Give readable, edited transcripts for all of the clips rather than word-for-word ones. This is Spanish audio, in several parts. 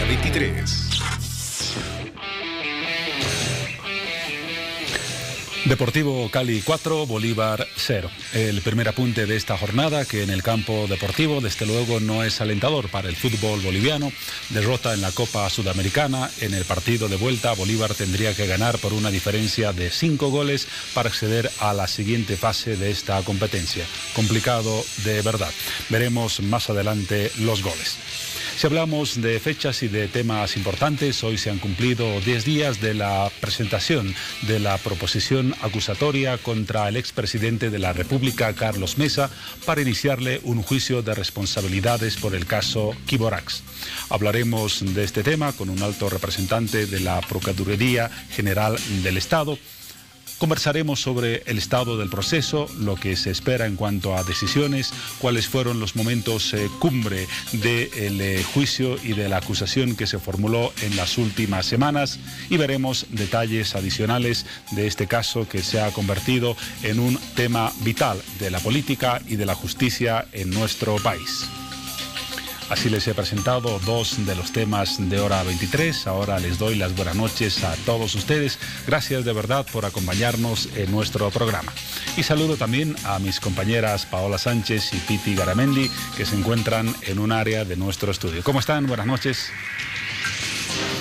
Hora 23. Deportivo Cali 4, Bolívar 0. El primer apunte de esta jornada, que en el campo deportivo desde luego no es alentador para el fútbol boliviano. Derrota en la Copa Sudamericana. En el partido de vuelta, Bolívar tendría que ganar por una diferencia de 5 goles para acceder a la siguiente fase de esta competencia. Complicado de verdad. Veremos más adelante los goles. Si hablamos de fechas y de temas importantes, hoy se han cumplido 10 días de la presentación de la proposición acusatoria contra el expresidente de la República, Carlos Mesa, para iniciarle un juicio de responsabilidades por el caso Quiborax. Hablaremos de este tema con un alto representante de la Procuraduría General del Estado. Conversaremos sobre el estado del proceso, lo que se espera en cuanto a decisiones, cuáles fueron los momentos cumbre del juicio y de la acusación que se formuló en las últimas semanas, y veremos detalles adicionales de este caso que se ha convertido en un tema vital de la política y de la justicia en nuestro país. Así les he presentado dos de los temas de Hora 23. Ahora les doy las buenas noches a todos ustedes. Gracias de verdad por acompañarnos en nuestro programa. Y saludo también a mis compañeras Paola Sánchez y Piti Garamendi, que se encuentran en un área de nuestro estudio. ¿Cómo están? Buenas noches.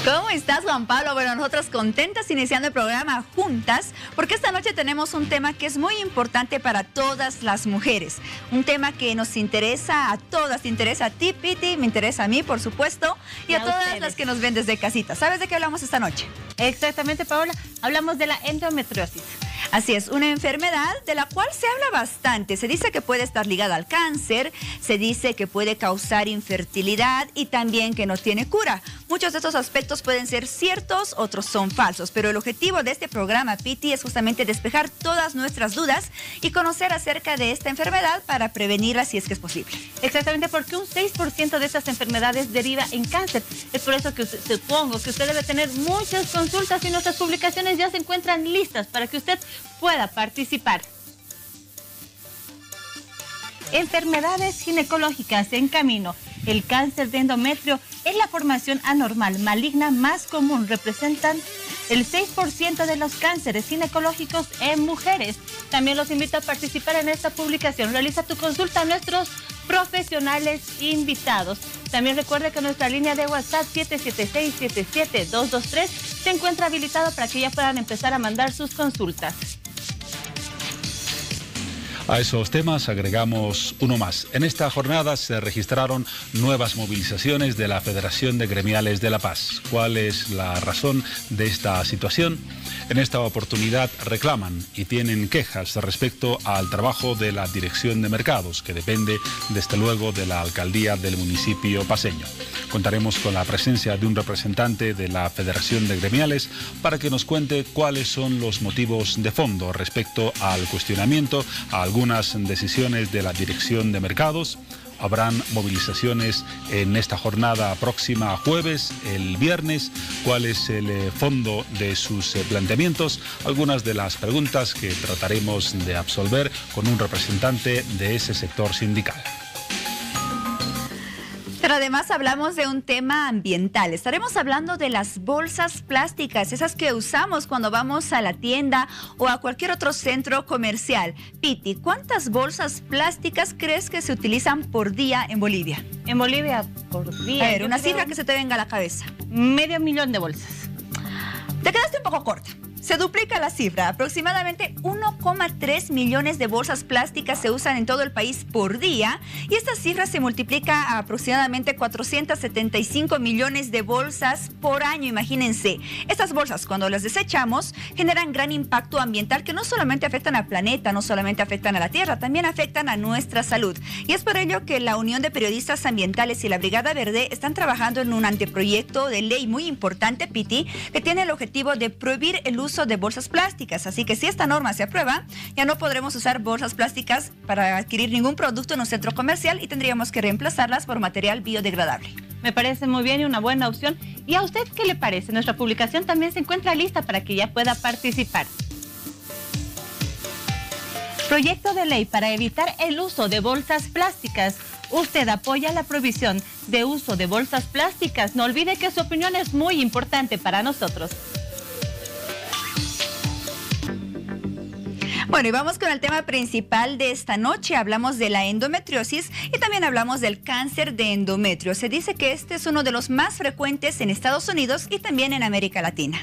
¿Cómo estás, Juan Pablo? Bueno, nosotras contentas iniciando el programa juntas, porque esta noche tenemos un tema que es muy importante para todas las mujeres. Un tema que nos interesa a todas, te interesa a ti, Piti, me interesa a mí, por supuesto, y a todas ustedes, las que nos ven desde casita. ¿Sabes de qué hablamos esta noche? Exactamente, Paola. Hablamos de la endometriosis. Así es, una enfermedad de la cual se habla bastante. Se dice que puede estar ligada al cáncer, se dice que puede causar infertilidad y también que no tiene cura. Muchos de estos aspectos pueden ser ciertos, otros son falsos, pero el objetivo de este programa, Piti, es justamente despejar todas nuestras dudas y conocer acerca de esta enfermedad para prevenirla si es que es posible. Exactamente, porque un 6% de estas enfermedades deriva en cáncer. Es por eso que supongo que usted debe tener muchas consultas y nuestras publicaciones ya se encuentran listas para que usted pueda participar. Enfermedades ginecológicas en camino. El cáncer de endometrio es la formación anormal maligna más común. Representan el 6% de los cánceres ginecológicos en mujeres. También los invito a participar en esta publicación. Realiza tu consulta a nuestros profesionales invitados. También recuerde que nuestra línea de WhatsApp 776-77223 se encuentra habilitada para que ya puedan empezar a mandar sus consultas. A esos temas agregamos uno más. En esta jornada se registraron nuevas movilizaciones de la Federación de Gremiales de La Paz. ¿Cuál es la razón de esta situación? En esta oportunidad reclaman y tienen quejas respecto al trabajo de la Dirección de Mercados, que depende desde luego de la alcaldía del municipio paceño. Contaremos con la presencia de un representante de la Federación de Gremiales para que nos cuente cuáles son los motivos de fondo respecto al cuestionamiento a algunas decisiones de la Dirección de Mercados. Habrán movilizaciones en esta jornada próxima jueves, el viernes. ¿Cuál es el fondo de sus planteamientos? Algunas de las preguntas que trataremos de absolver con un representante de ese sector sindical. Pero además hablamos de un tema ambiental. Estaremos hablando de las bolsas plásticas, esas que usamos cuando vamos a la tienda o a cualquier otro centro comercial. Piti, ¿cuántas bolsas plásticas crees que se utilizan por día en Bolivia? En Bolivia, por día. A ver, una cifra que se te venga a la cabeza. 500,000 de bolsas. Te quedaste un poco corta. Se duplica la cifra. Aproximadamente 1,3 millones de bolsas plásticas se usan en todo el país por día y esta cifra se multiplica a aproximadamente 475 millones de bolsas por año. Imagínense, estas bolsas cuando las desechamos generan gran impacto ambiental que no solamente afectan al planeta, no solamente afectan a la tierra, también afectan a nuestra salud. Y es por ello que la Unión de Periodistas Ambientales y la Brigada Verde están trabajando en un anteproyecto de ley muy importante, Piti, que tiene el objetivo de prohibir el uso de bolsas plásticas. Así que si esta norma se aprueba, ya no podremos usar bolsas plásticas para adquirir ningún producto en un centro comercial y tendríamos que reemplazarlas por material biodegradable. Me parece muy bien y una buena opción. ¿Y a usted qué le parece? Nuestra publicación también se encuentra lista para que ya pueda participar. Proyecto de ley para evitar el uso de bolsas plásticas. ¿Usted apoya la prohibición de uso de bolsas plásticas? No olvide que su opinión es muy importante para nosotros. Bueno, y vamos con el tema principal de esta noche. Hablamos de la endometriosis y también hablamos del cáncer de endometrio. Se dice que este es uno de los más frecuentes en Estados Unidos y también en América Latina.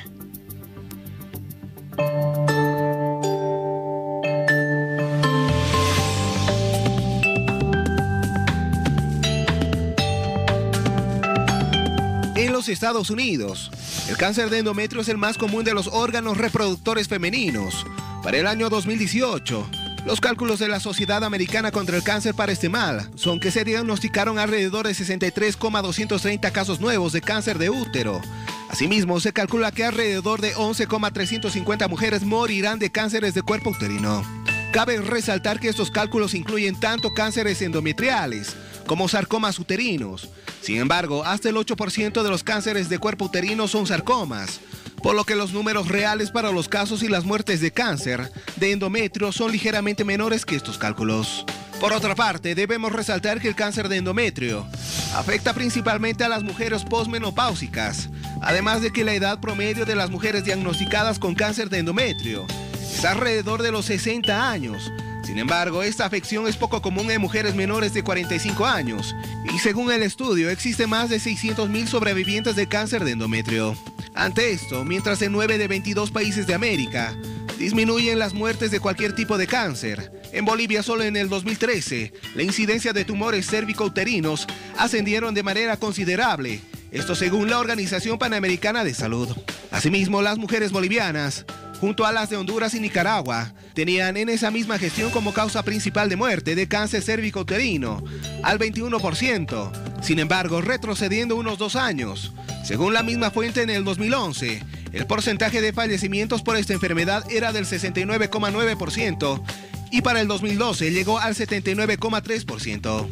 En los Estados Unidos, el cáncer de endometrio es el más común de los órganos reproductores femeninos. Para el año 2018, los cálculos de la Sociedad Americana contra el Cáncer para este mal son que se diagnosticaron alrededor de 63,230 casos nuevos de cáncer de útero. Asimismo, se calcula que alrededor de 11,350 mujeres morirán de cánceres de cuerpo uterino. Cabe resaltar que estos cálculos incluyen tanto cánceres endometriales como sarcomas uterinos. Sin embargo, hasta el 8% de los cánceres de cuerpo uterino son sarcomas, por lo que los números reales para los casos y las muertes de cáncer de endometrio son ligeramente menores que estos cálculos. Por otra parte, debemos resaltar que el cáncer de endometrio afecta principalmente a las mujeres posmenopáusicas, además de que la edad promedio de las mujeres diagnosticadas con cáncer de endometrio es alrededor de los 60 años. Sin embargo, esta afección es poco común en mujeres menores de 45 años y según el estudio existen más de 600,000 sobrevivientes de cáncer de endometrio. Ante esto, mientras en 9 de 22 países de América disminuyen las muertes de cualquier tipo de cáncer, en Bolivia solo en el 2013 la incidencia de tumores cérvico-uterinos ascendieron de manera considerable. Esto según la Organización Panamericana de Salud. Asimismo, las mujeres bolivianas, junto a las de Honduras y Nicaragua, tenían en esa misma gestión como causa principal de muerte de cáncer cérvico-uterino al 21%. Sin embargo, retrocediendo unos 2 años, según la misma fuente en el 2011, el porcentaje de fallecimientos por esta enfermedad era del 69,9% y para el 2012 llegó al 79,3%.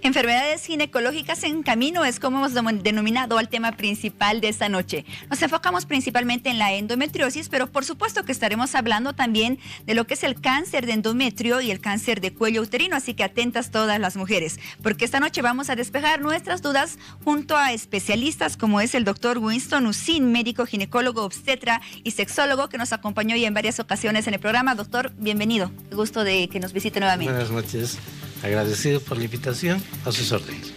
Enfermedades ginecológicas en camino es como hemos denominado al tema principal de esta noche. Nos enfocamos principalmente en la endometriosis, pero por supuesto que estaremos hablando también de lo que es el cáncer de endometrio y el cáncer de cuello uterino, así que atentas todas las mujeres, porque esta noche vamos a despejar nuestras dudas junto a especialistas como es el doctor Winston Ucín, médico ginecólogo, obstetra y sexólogo que nos acompañó ya en varias ocasiones en el programa. Doctor, bienvenido. Qué gusto de que nos visite nuevamente. Buenas noches. Agradecido por la invitación, a sus órdenes.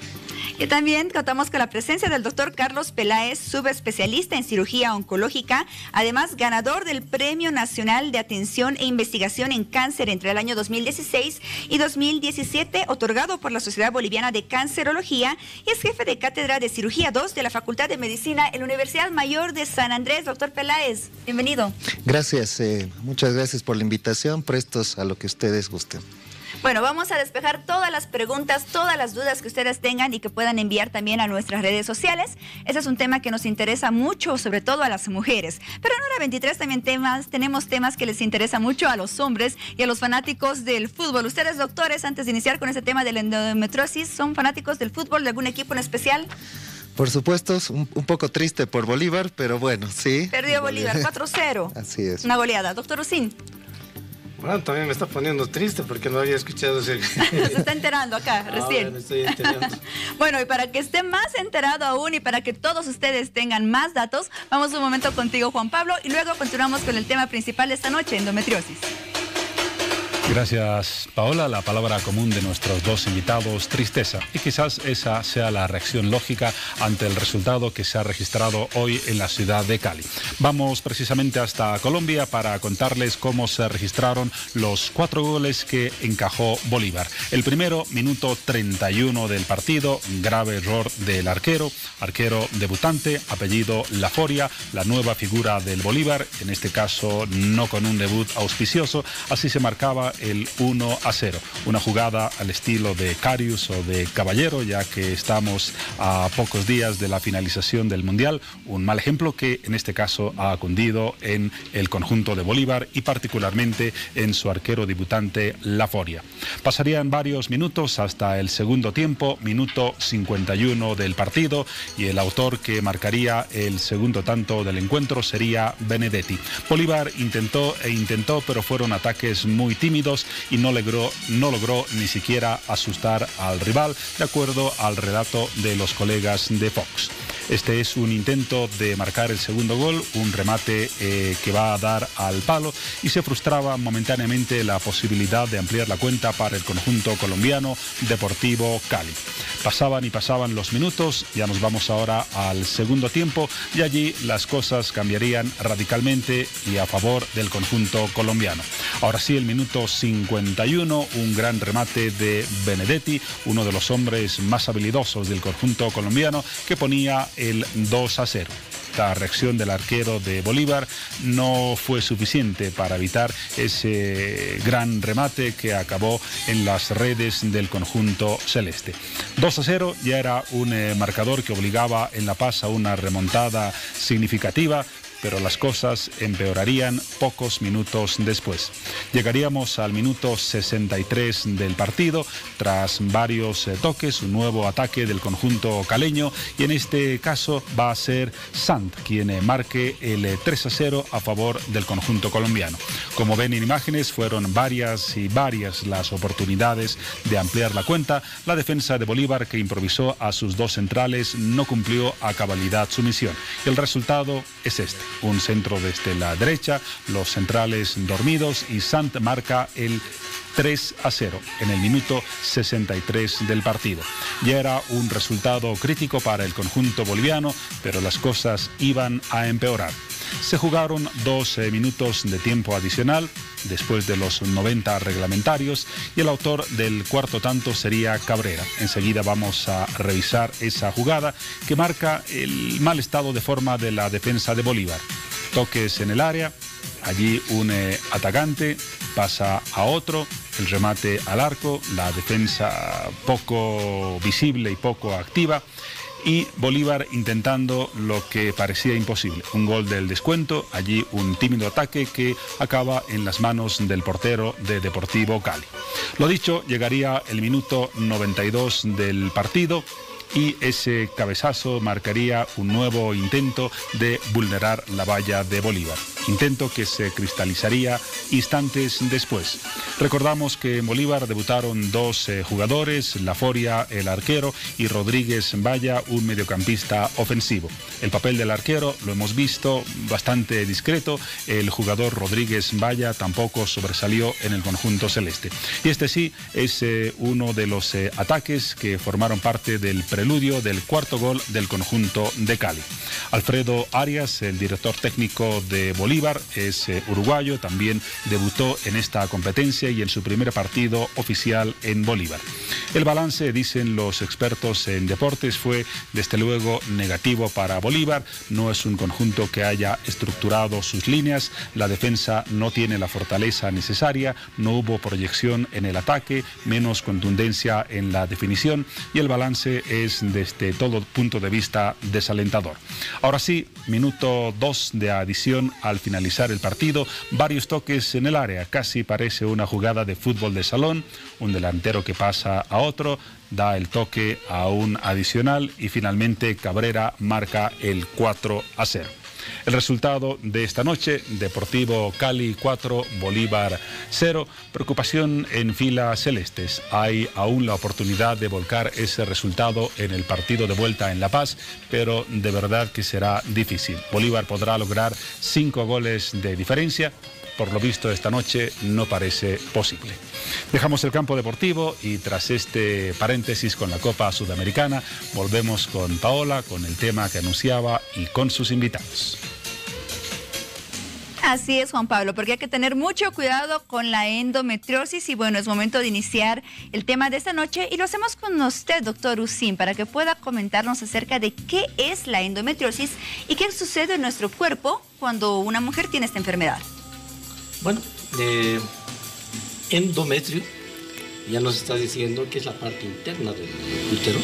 Y también contamos con la presencia del doctor Carlos Peláez, subespecialista en cirugía oncológica, además ganador del Premio Nacional de Atención e Investigación en Cáncer entre el año 2016 y 2017, otorgado por la Sociedad Boliviana de Cancerología, y es jefe de Cátedra de Cirugía 2 de la Facultad de Medicina en la Universidad Mayor de San Andrés. Doctor Peláez, bienvenido. Gracias, muchas gracias por la invitación, prestos a lo que ustedes gusten. Bueno, vamos a despejar todas las preguntas, todas las dudas que ustedes tengan y que puedan enviar también a nuestras redes sociales. Ese es un tema que nos interesa mucho, sobre todo a las mujeres. Pero en Hora 23 también tenemos temas que les interesa mucho a los hombres y a los fanáticos del fútbol. Ustedes, doctores, antes de iniciar con este tema de la endometriosis, ¿son fanáticos del fútbol, de algún equipo en especial? Por supuesto, un poco triste por Bolívar, pero bueno, sí. Perdió Bolívar 4-0. Así es. Una goleada. Doctor Ucín. Bueno, también me está poniendo triste porque no había escuchado ese... Se está enterando acá, recién. Me estoy enterando. Bueno, y para que esté más enterado aún y para que todos ustedes tengan más datos, vamos un momento contigo, Juan Pablo, y luego continuamos con el tema principal de esta noche, endometriosis. Gracias, Paola. La palabra común de nuestros dos invitados, tristeza. Y quizás esa sea la reacción lógica ante el resultado que se ha registrado hoy en la ciudad de Cali. Vamos precisamente hasta Colombia para contarles cómo se registraron los 4 goles que encajó Bolívar. El primero, minuto 31 del partido, grave error del arquero debutante, apellido Laforia, la nueva figura del Bolívar, en este caso no con un debut auspicioso. Así se marcaba el 1-0. Una jugada al estilo de Karius o de Caballero, ya que estamos a pocos días de la finalización del Mundial. Un mal ejemplo que en este caso ha cundido en el conjunto de Bolívar y particularmente en su arquero debutante Laforia. Pasarían varios minutos hasta el segundo tiempo, minuto 51 del partido, y el autor que marcaría el segundo tanto del encuentro sería Benedetti. Bolívar intentó, pero fueron ataques muy tímidos y no logró ni siquiera asustar al rival, de acuerdo al relato de los colegas de Fox. Este es un intento de marcar el segundo gol, un remate que va a dar al palo, y se frustraba momentáneamente la posibilidad de ampliar la cuenta para el conjunto colombiano Deportivo Cali. Pasaban y pasaban los minutos, ya nos vamos ahora al segundo tiempo, y allí las cosas cambiarían radicalmente y a favor del conjunto colombiano. Ahora sí, el minuto 51, un gran remate de Benedetti, uno de los hombres más habilidosos del conjunto colombiano, que ponía el 2-0. La reacción del arquero de Bolívar no fue suficiente para evitar ese gran remate que acabó en las redes del conjunto celeste. 2-0 ya era un marcador que obligaba en La Paz a una remontada significativa, pero las cosas empeorarían pocos minutos después. Llegaríamos al minuto 63 del partido, tras varios toques, un nuevo ataque del conjunto caleño, y en este caso va a ser Sant quien marque el 3-0 a favor del conjunto colombiano. Como ven en imágenes, fueron varias las oportunidades de ampliar la cuenta. La defensa de Bolívar, que improvisó a sus dos centrales, no cumplió a cabalidad su misión. El resultado es este: un centro desde la derecha, los centrales dormidos, y Sant marca el 3-0 en el minuto 63 del partido. Ya era un resultado crítico para el conjunto boliviano, pero las cosas iban a empeorar. Se jugaron 2 minutos de tiempo adicional después de los 90 reglamentarios, y el autor del cuarto tanto sería Cabrera. Enseguida vamos a revisar esa jugada que marca el mal estado de forma de la defensa de Bolívar. Toques en el área, allí un atacante pasa a otro, el remate al arco, la defensa poco visible y poco activa, y Bolívar intentando lo que parecía imposible: un gol del descuento, allí un tímido ataque que acaba en las manos del portero de Deportivo Cali. Lo dicho, llegaría el minuto 92 del partido, y ese cabezazo marcaría un nuevo intento de vulnerar la valla de Bolívar. Intento que se cristalizaría instantes después. Recordamos que en Bolívar debutaron 2 jugadores, Laforia, el arquero, y Rodríguez Valla, un mediocampista ofensivo. El papel del arquero lo hemos visto bastante discreto. El jugador Rodríguez Valla tampoco sobresalió en el conjunto celeste. Y este sí es uno de los ataques que formaron parte del preludio del cuarto gol del conjunto de Cali. Alfredo Arias, el director técnico de Bolívar, es uruguayo, también debutó en esta competencia y en su primer partido oficial en Bolívar. El balance, dicen los expertos en deportes, fue desde luego negativo para Bolívar. No es un conjunto que haya estructurado sus líneas, la defensa no tiene la fortaleza necesaria, no hubo proyección en el ataque, menos contundencia en la definición, y el balance es desde todo punto de vista desalentador. Ahora sí, minuto 2 de adición al finalizar el partido, varios toques en el área, casi parece una jugada de fútbol de salón, un delantero que pasa a otro, da el toque a un adicional, y finalmente Cabrera marca el 4-0. El resultado de esta noche: Deportivo Cali 4, Bolívar 0. Preocupación en filas celestes. Hay aún la oportunidad de volcar ese resultado en el partido de vuelta en La Paz, pero de verdad que será difícil. Bolívar podrá lograr 5 goles de diferencia. Por lo visto esta noche no parece posible. Dejamos el campo deportivo y tras este paréntesis con la Copa Sudamericana volvemos con Paola, con el tema que anunciaba y con sus invitados. Así es, Juan Pablo, porque hay que tener mucho cuidado con la endometriosis, y bueno, es momento de iniciar el tema de esta noche y lo hacemos con usted, doctor Ucín, para que pueda comentarnos acerca de qué es la endometriosis y qué sucede en nuestro cuerpo cuando una mujer tiene esta enfermedad. Bueno, endometrio ya nos está diciendo que es la parte interna del útero.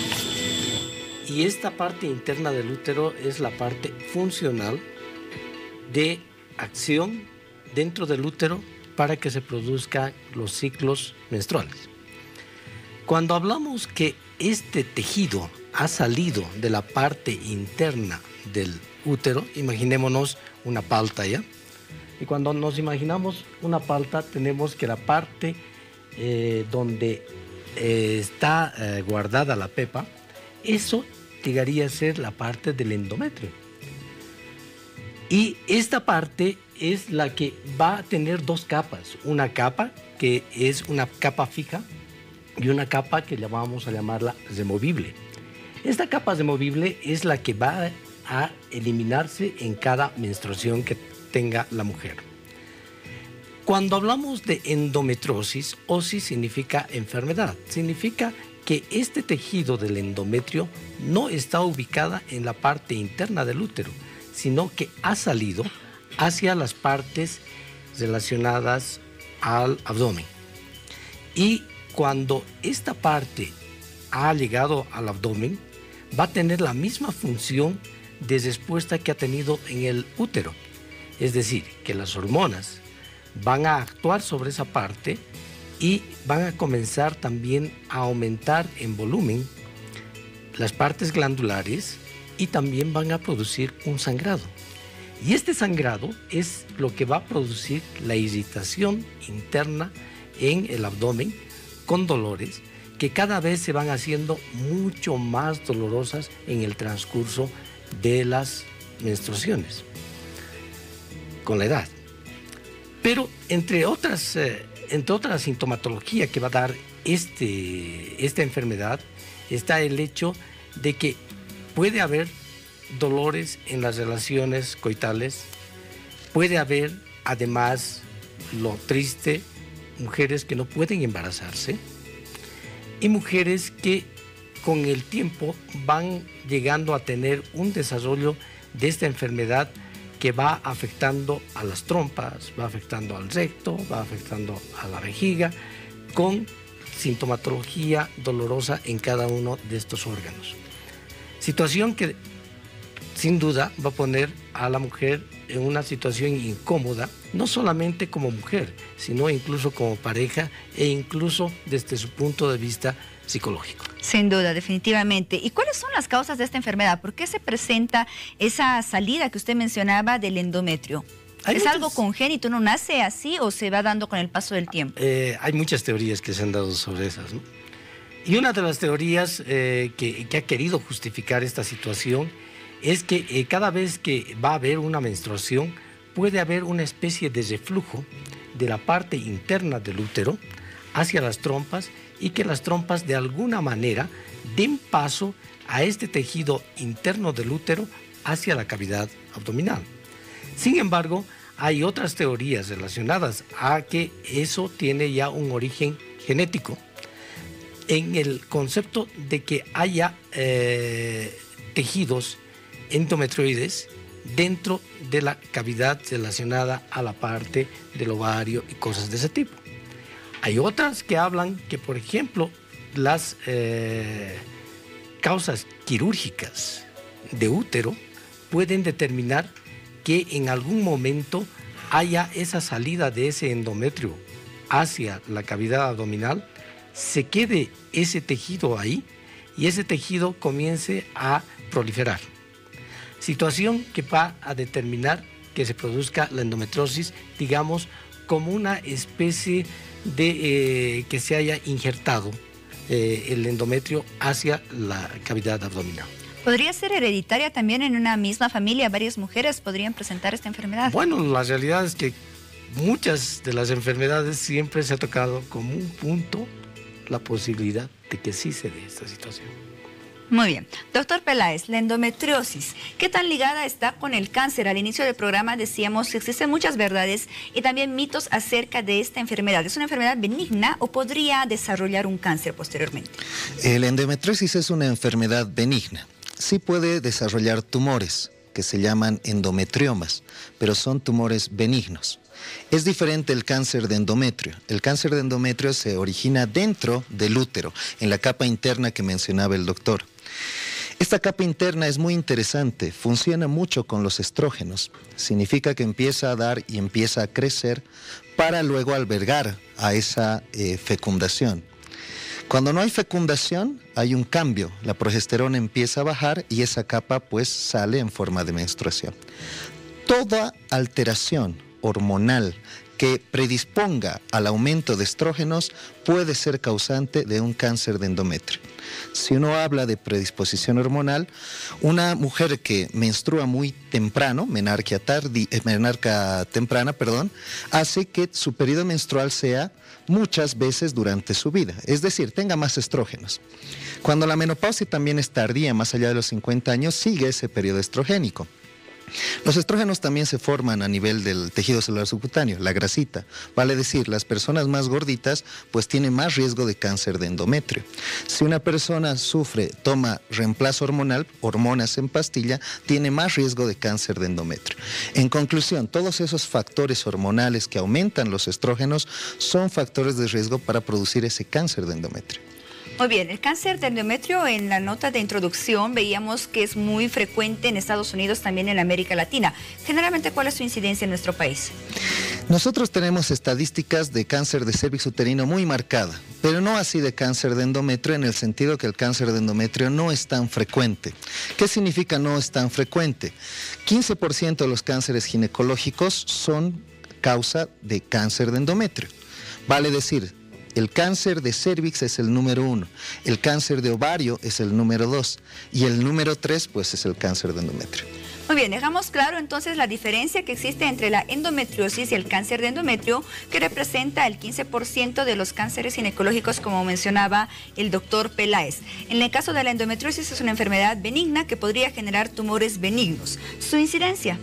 Y esta parte interna del útero es la parte funcional de acción dentro del útero para que se produzcan los ciclos menstruales. Cuando hablamos que este tejido ha salido de la parte interna del útero, imaginémonos una palta, ¿ya? Y cuando nos imaginamos una palta, tenemos que la parte donde está guardada la pepa, eso llegaría a ser la parte del endometrio. Y esta parte es la que va a tener dos capas. Una capa que es una capa fija y una capa que vamos a llamarla removible. Esta capa removible es la que va a eliminarse en cada menstruación que tenga la mujer. Cuando hablamos de endometriosis, osis significa enfermedad. Significa que este tejido del endometrio no está ubicada en la parte interna del útero, sino que ha salido hacia las partes relacionadas al abdomen. Y cuando esta parte ha llegado al abdomen, va a tener la misma función de respuesta que ha tenido en el útero. Es decir, que las hormonas van a actuar sobre esa parte y van a comenzar también a aumentar en volumen las partes glandulares y también van a producir un sangrado. Y este sangrado es lo que va a producir la irritación interna en el abdomen con dolores que cada vez se van haciendo mucho más dolorosas en el transcurso de las menstruaciones con la edad. Pero entre otras sintomatología que va a dar esta enfermedad está el hecho de que puede haber dolores en las relaciones coitales, puede haber además, lo triste, mujeres que no pueden embarazarse y mujeres que con el tiempo van llegando a tener un desarrollo de esta enfermedad que va afectando a las trompas, va afectando al recto, va afectando a la vejiga, con sintomatología dolorosa en cada uno de estos órganos. Situación que sin duda va a poner a la mujer en una situación incómoda, no solamente como mujer, sino incluso como pareja e incluso desde su punto de vista psicológico. Sin duda, definitivamente. ¿Y cuáles son las causas de esta enfermedad? ¿Por qué se presenta esa salida que usted mencionaba del endometrio? ¿Es algo congénito, uno nace así o se va dando con el paso del tiempo? Hay muchas teorías que se han dado sobre esas, ¿no? Y una de las teorías que ha querido justificar esta situación es que cada vez que va a haber una menstruación puede haber una especie de reflujo de la parte interna del útero hacia las trompas y que las trompas de alguna manera den paso a este tejido interno del útero hacia la cavidad abdominal. Sin embargo, hay otras teorías relacionadas a que eso tiene ya un origen genético en el concepto de que haya tejidos endometrioides dentro de la cavidad relacionada a la parte del ovario y cosas de ese tipo. Hay otras que hablan que, por ejemplo, las causas quirúrgicas de útero pueden determinar que en algún momento haya esa salida de ese endometrio hacia la cavidad abdominal, se quede ese tejido ahí y ese tejido comience a proliferar. Situación que va a determinar que se produzca la endometriosis, digamos, como una especie de que se haya injertado el endometrio hacia la cavidad abdominal. ¿Podría ser hereditaria también en una misma familia? ¿Varias mujeres podrían presentar esta enfermedad? Bueno, la realidad es que muchas de las enfermedades siempre se ha tocado como un punto la posibilidad de que sí se dé esta situación. Muy bien. Doctor Peláez, la endometriosis, ¿qué tan ligada está con el cáncer? Al inicio del programa decíamos que existen muchas verdades y también mitos acerca de esta enfermedad. ¿Es una enfermedad benigna o podría desarrollar un cáncer posteriormente? La endometriosis es una enfermedad benigna. Sí puede desarrollar tumores que se llaman endometriomas, pero son tumores benignos. Es diferente el cáncer de endometrio. El cáncer de endometrio se origina dentro del útero, en la capa interna que mencionaba el doctor. Esta capa interna es muy interesante, funciona mucho con los estrógenos. Significa que empieza a dar y empieza a crecer para luego albergar a esa fecundación. Cuando no hay fecundación, hay un cambio. La progesterona empieza a bajar y esa capa pues sale en forma de menstruación. Toda alteración hormonal que predisponga al aumento de estrógenos puede ser causante de un cáncer de endometrio. Si uno habla de predisposición hormonal, una mujer que menstrua muy temprano, menarquia temprana, hace que su periodo menstrual sea muchas veces durante su vida, es decir, tenga más estrógenos. Cuando la menopausia también es tardía, más allá de los 50 años, sigue ese periodo estrogénico. Los estrógenos también se forman a nivel del tejido celular subcutáneo, la grasita. Vale decir, las personas más gorditas pues tienen más riesgo de cáncer de endometrio. Si una persona toma reemplazo hormonal, hormonas en pastilla, tiene más riesgo de cáncer de endometrio. En conclusión, todos esos factores hormonales que aumentan los estrógenos son factores de riesgo para producir ese cáncer de endometrio. Muy bien, el cáncer de endometrio en la nota de introducción veíamos que es muy frecuente en Estados Unidos, también en América Latina. Generalmente, ¿cuál es su incidencia en nuestro país? Nosotros tenemos estadísticas de cáncer de cérvix uterino muy marcada, pero no así de cáncer de endometrio, en el sentido que el cáncer de endometrio no es tan frecuente. ¿Qué significa no es tan frecuente? 15% de los cánceres ginecológicos son causa de cáncer de endometrio. Vale decir, el cáncer de cérvix es el número 1, el cáncer de ovario es el número 2 y el número 3 pues es el cáncer de endometrio. Muy bien, dejamos claro entonces la diferencia que existe entre la endometriosis y el cáncer de endometrio, que representa el 15% de los cánceres ginecológicos, como mencionaba el doctor Peláez. En el caso de la endometriosis es una enfermedad benigna que podría generar tumores benignos. ¿Su incidencia?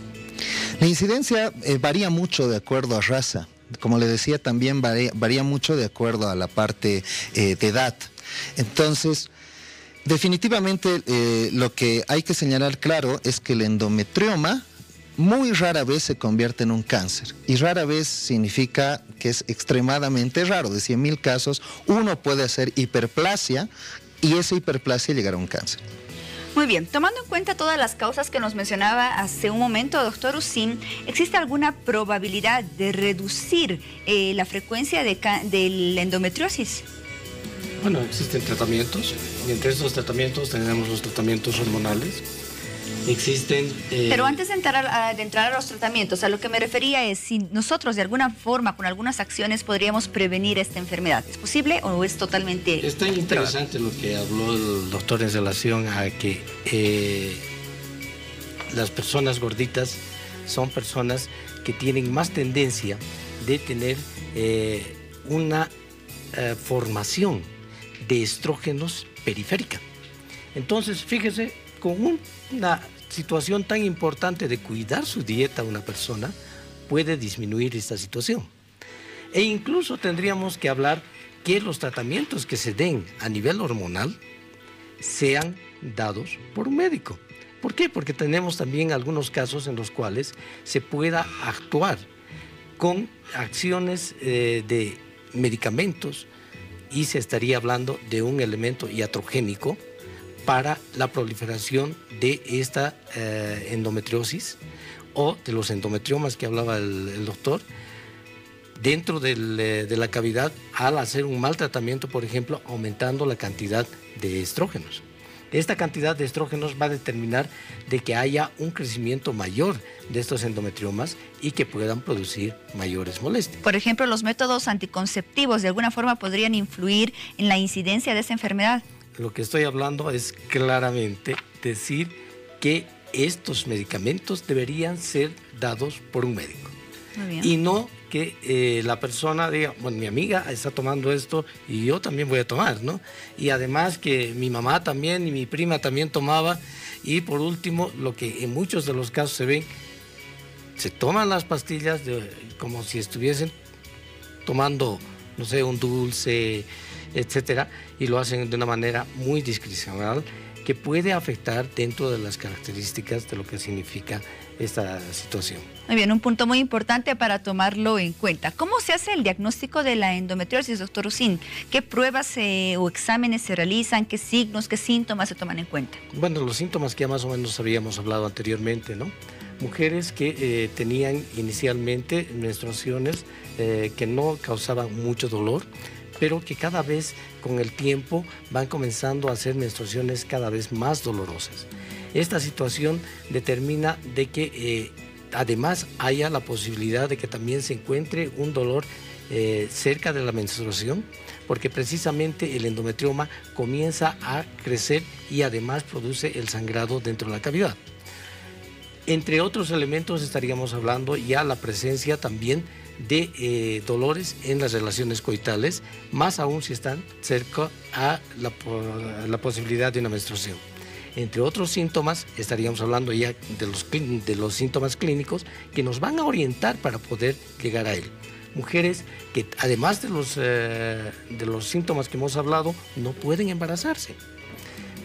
La incidencia varía mucho de acuerdo a raza. Como le decía, también varía mucho de acuerdo a la parte de edad. Entonces, definitivamente lo que hay que señalar claro es que el endometrioma muy rara vez se convierte en un cáncer. Y rara vez significa que es extremadamente raro. De 100,000 casos, uno puede hacer hiperplasia y esa hiperplasia llegar a un cáncer. Muy bien, tomando en cuenta todas las causas que nos mencionaba hace un momento, doctor Ucín, ¿existe alguna probabilidad de reducir la frecuencia de la endometriosis? Bueno, existen tratamientos, y entre estos tratamientos tenemos los tratamientos hormonales. Existen... Pero antes de entrar a los tratamientos, a lo que me refería es si nosotros de alguna forma, con algunas acciones, podríamos prevenir esta enfermedad. ¿Es posible o es totalmente...? Es tan interesante lo que habló el doctor en relación a que las personas gorditas son personas que tienen más tendencia de tener una formación de estrógenos periférica. Entonces, fíjese, con una situación tan importante de cuidar su dieta una persona, puede disminuir esta situación. E incluso tendríamos que hablar que los tratamientos que se den a nivel hormonal sean dados por un médico. ¿Por qué? Porque tenemos también algunos casos en los cuales se pueda actuar con acciones de medicamentos y se estaría hablando de un elemento iatrogénico para la proliferación de esta endometriosis o de los endometriomas que hablaba el doctor dentro de la cavidad, al hacer un mal tratamiento, por ejemplo, aumentando la cantidad de estrógenos. Esta cantidad de estrógenos va a determinar de que haya un crecimiento mayor de estos endometriomas y que puedan producir mayores molestias. Por ejemplo, los métodos anticonceptivos de alguna forma podrían influir en la incidencia de esta enfermedad. Lo que estoy hablando es claramente decir que estos medicamentos deberían ser dados por un médico. Muy bien. Y no que la persona diga, bueno, mi amiga está tomando esto y yo también voy a tomar, ¿no? Y además que mi mamá también y mi prima también tomaba. Y por último, lo que en muchos de los casos se ven, se toman las pastillas como si estuviesen tomando, no sé, un dulce, etcétera, y lo hacen de una manera muy discrecional, que puede afectar dentro de las características de lo que significa esta situación. Muy bien, un punto muy importante para tomarlo en cuenta. ¿Cómo se hace el diagnóstico de la endometriosis, doctor Ucín? ¿Qué pruebas o exámenes se realizan? ¿Qué signos, qué síntomas se toman en cuenta? Bueno, los síntomas que ya más o menos habíamos hablado anteriormente, ¿no? Mujeres que tenían inicialmente menstruaciones que no causaban mucho dolor, pero que cada vez con el tiempo van comenzando a hacer menstruaciones cada vez más dolorosas. Esta situación determina de que además haya la posibilidad de que también se encuentre un dolor cerca de la menstruación, porque precisamente el endometrioma comienza a crecer y además produce el sangrado dentro de la cavidad. Entre otros elementos estaríamos hablando ya la presencia también de dolores en las relaciones coitales, más aún si están cerca a la posibilidad de una menstruación. Entre otros síntomas, estaríamos hablando ya de los síntomas clínicos que nos van a orientar para poder llegar a él. Mujeres que además de los síntomas que hemos hablado, no pueden embarazarse.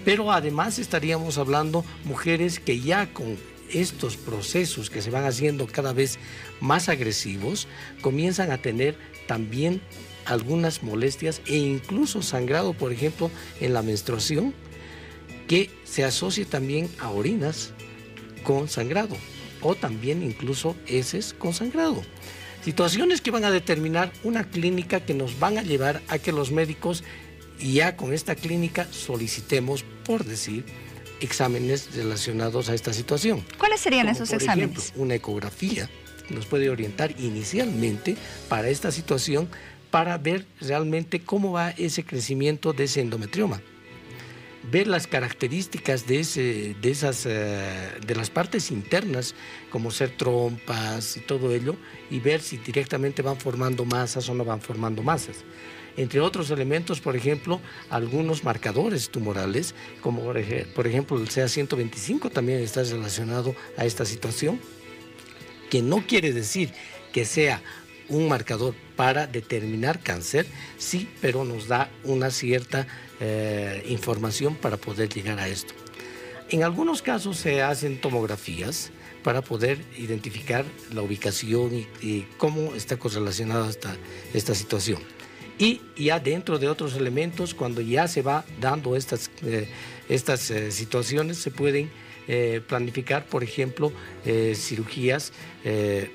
Pero además estaríamos hablando mujeres que ya con estos procesos que se van haciendo cada vez más agresivos, comienzan a tener también algunas molestias e incluso sangrado, por ejemplo, en la menstruación, que se asocia también a orinas con sangrado o también incluso heces con sangrado. Situaciones que van a determinar una clínica que nos van a llevar a que los médicos ya con esta clínica solicitemos, por decir, exámenes relacionados a esta situación. ¿Cuáles serían Como, esos por exámenes? Ejemplo, una ecografía nos puede orientar inicialmente para esta situación para ver realmente cómo va ese crecimiento de ese endometrioma. Ver las características de las partes internas, como ser trompas y todo ello, y ver si directamente van formando masas o no van formando masas. Entre otros elementos, por ejemplo, algunos marcadores tumorales, como por ejemplo el CA125 también está relacionado a esta situación, que no quiere decir que sea un marcador para determinar cáncer, sí, pero nos da una cierta información para poder llegar a esto. En algunos casos se hacen tomografías para poder identificar la ubicación y cómo está correlacionada esta situación. Y ya dentro de otros elementos, cuando ya se va dando estas situaciones, se pueden planificar, por ejemplo, cirugías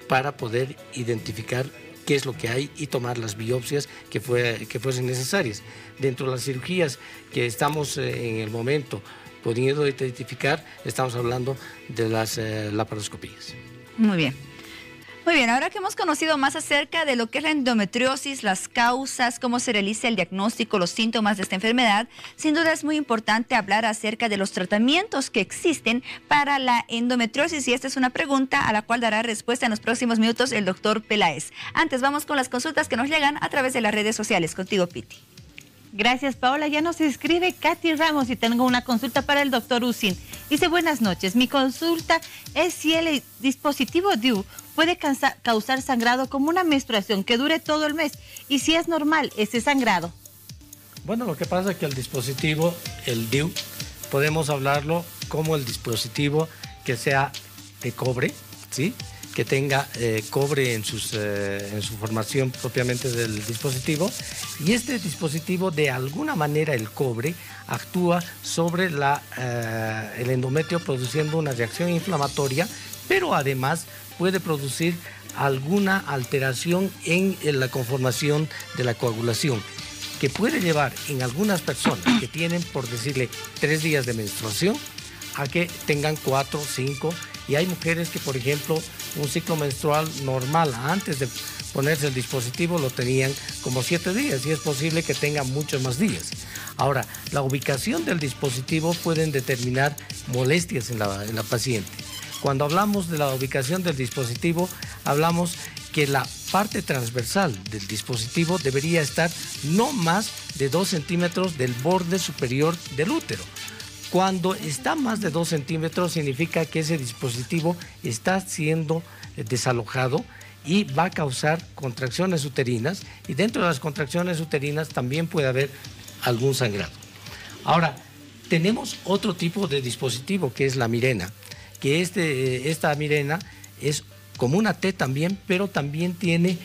para poder identificar qué es lo que hay y tomar las biopsias que fuesen necesarias. Dentro de las cirugías que estamos en el momento pudiendo identificar, estamos hablando de las laparoscopías. Muy bien. Muy bien, ahora que hemos conocido más acerca de lo que es la endometriosis, las causas, cómo se realiza el diagnóstico, los síntomas de esta enfermedad, sin duda es muy importante hablar acerca de los tratamientos que existen para la endometriosis, y esta es una pregunta a la cual dará respuesta en los próximos minutos el doctor Peláez. Antes vamos con las consultas que nos llegan a través de las redes sociales. Contigo, Piti. Gracias, Paola. Ya nos escribe Katy Ramos y tengo una consulta para el doctor Ucín. Dice, buenas noches. Mi consulta es si el dispositivo DIU puede causar sangrado como una menstruación que dure todo el mes y si es normal ese sangrado. Bueno, lo que pasa es que el dispositivo, el DIU, podemos hablarlo como el dispositivo que sea de cobre, ¿sí? Que tenga cobre en su formación propiamente del dispositivo, y este dispositivo de alguna manera el cobre actúa sobre el endometrio produciendo una reacción inflamatoria, pero además puede producir alguna alteración en la conformación de la coagulación, que puede llevar en algunas personas que tienen, por decirle, 3 días de menstruación, a que tengan 4, 5, y hay mujeres que, por ejemplo, un ciclo menstrual normal antes de ponerse el dispositivo lo tenían como 7 días y es posible que tengan muchos más días. Ahora, la ubicación del dispositivo pueden determinar molestias en la paciente. Cuando hablamos de la ubicación del dispositivo, hablamos que la parte transversal del dispositivo debería estar no más de 2 centímetros del borde superior del útero. Cuando está más de 2 centímetros significa que ese dispositivo está siendo desalojado y va a causar contracciones uterinas, y dentro de las contracciones uterinas también puede haber algún sangrado. Ahora, Tenemos otro tipo de dispositivo que es la Mirena, que esta Mirena es como una T también, pero también tiene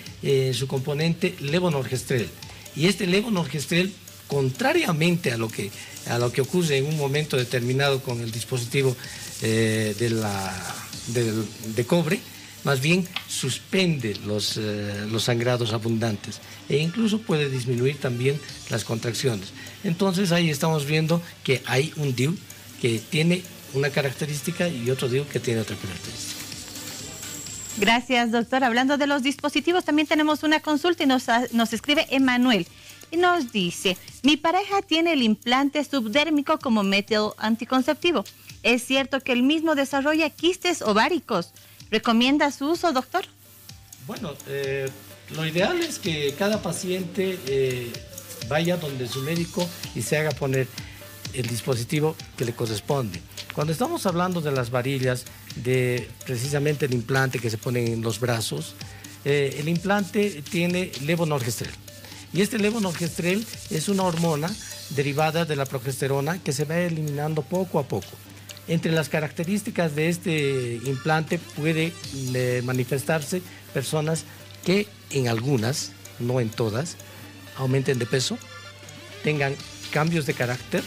su componente levonorgestrel. Y este levonorgestrel, contrariamente a lo que ocurre en un momento determinado con el dispositivo de cobre, más bien suspende los sangrados abundantes e incluso puede disminuir también las contracciones. Entonces ahí estamos viendo que hay un DIU que tiene una característica y otro DIU que tiene otra característica. Gracias, doctor. Hablando de los dispositivos, también tenemos una consulta y nos escribe Emanuel. Y nos dice, mi pareja tiene el implante subdérmico como método anticonceptivo. ¿Es cierto que el mismo desarrolla quistes ováricos? ¿Recomienda su uso, doctor? Bueno, lo ideal es que cada paciente vaya donde su médico y se haga poner el dispositivo que le corresponde. Cuando estamos hablando de las varillas, de precisamente el implante que se pone en los brazos, el implante tiene levonorgestrel. Y este levonorgestrel es una hormona derivada de la progesterona que se va eliminando poco a poco. Entre las características de este implante puede manifestarse personas que en algunas, no en todas, aumenten de peso, tengan cambios de carácter,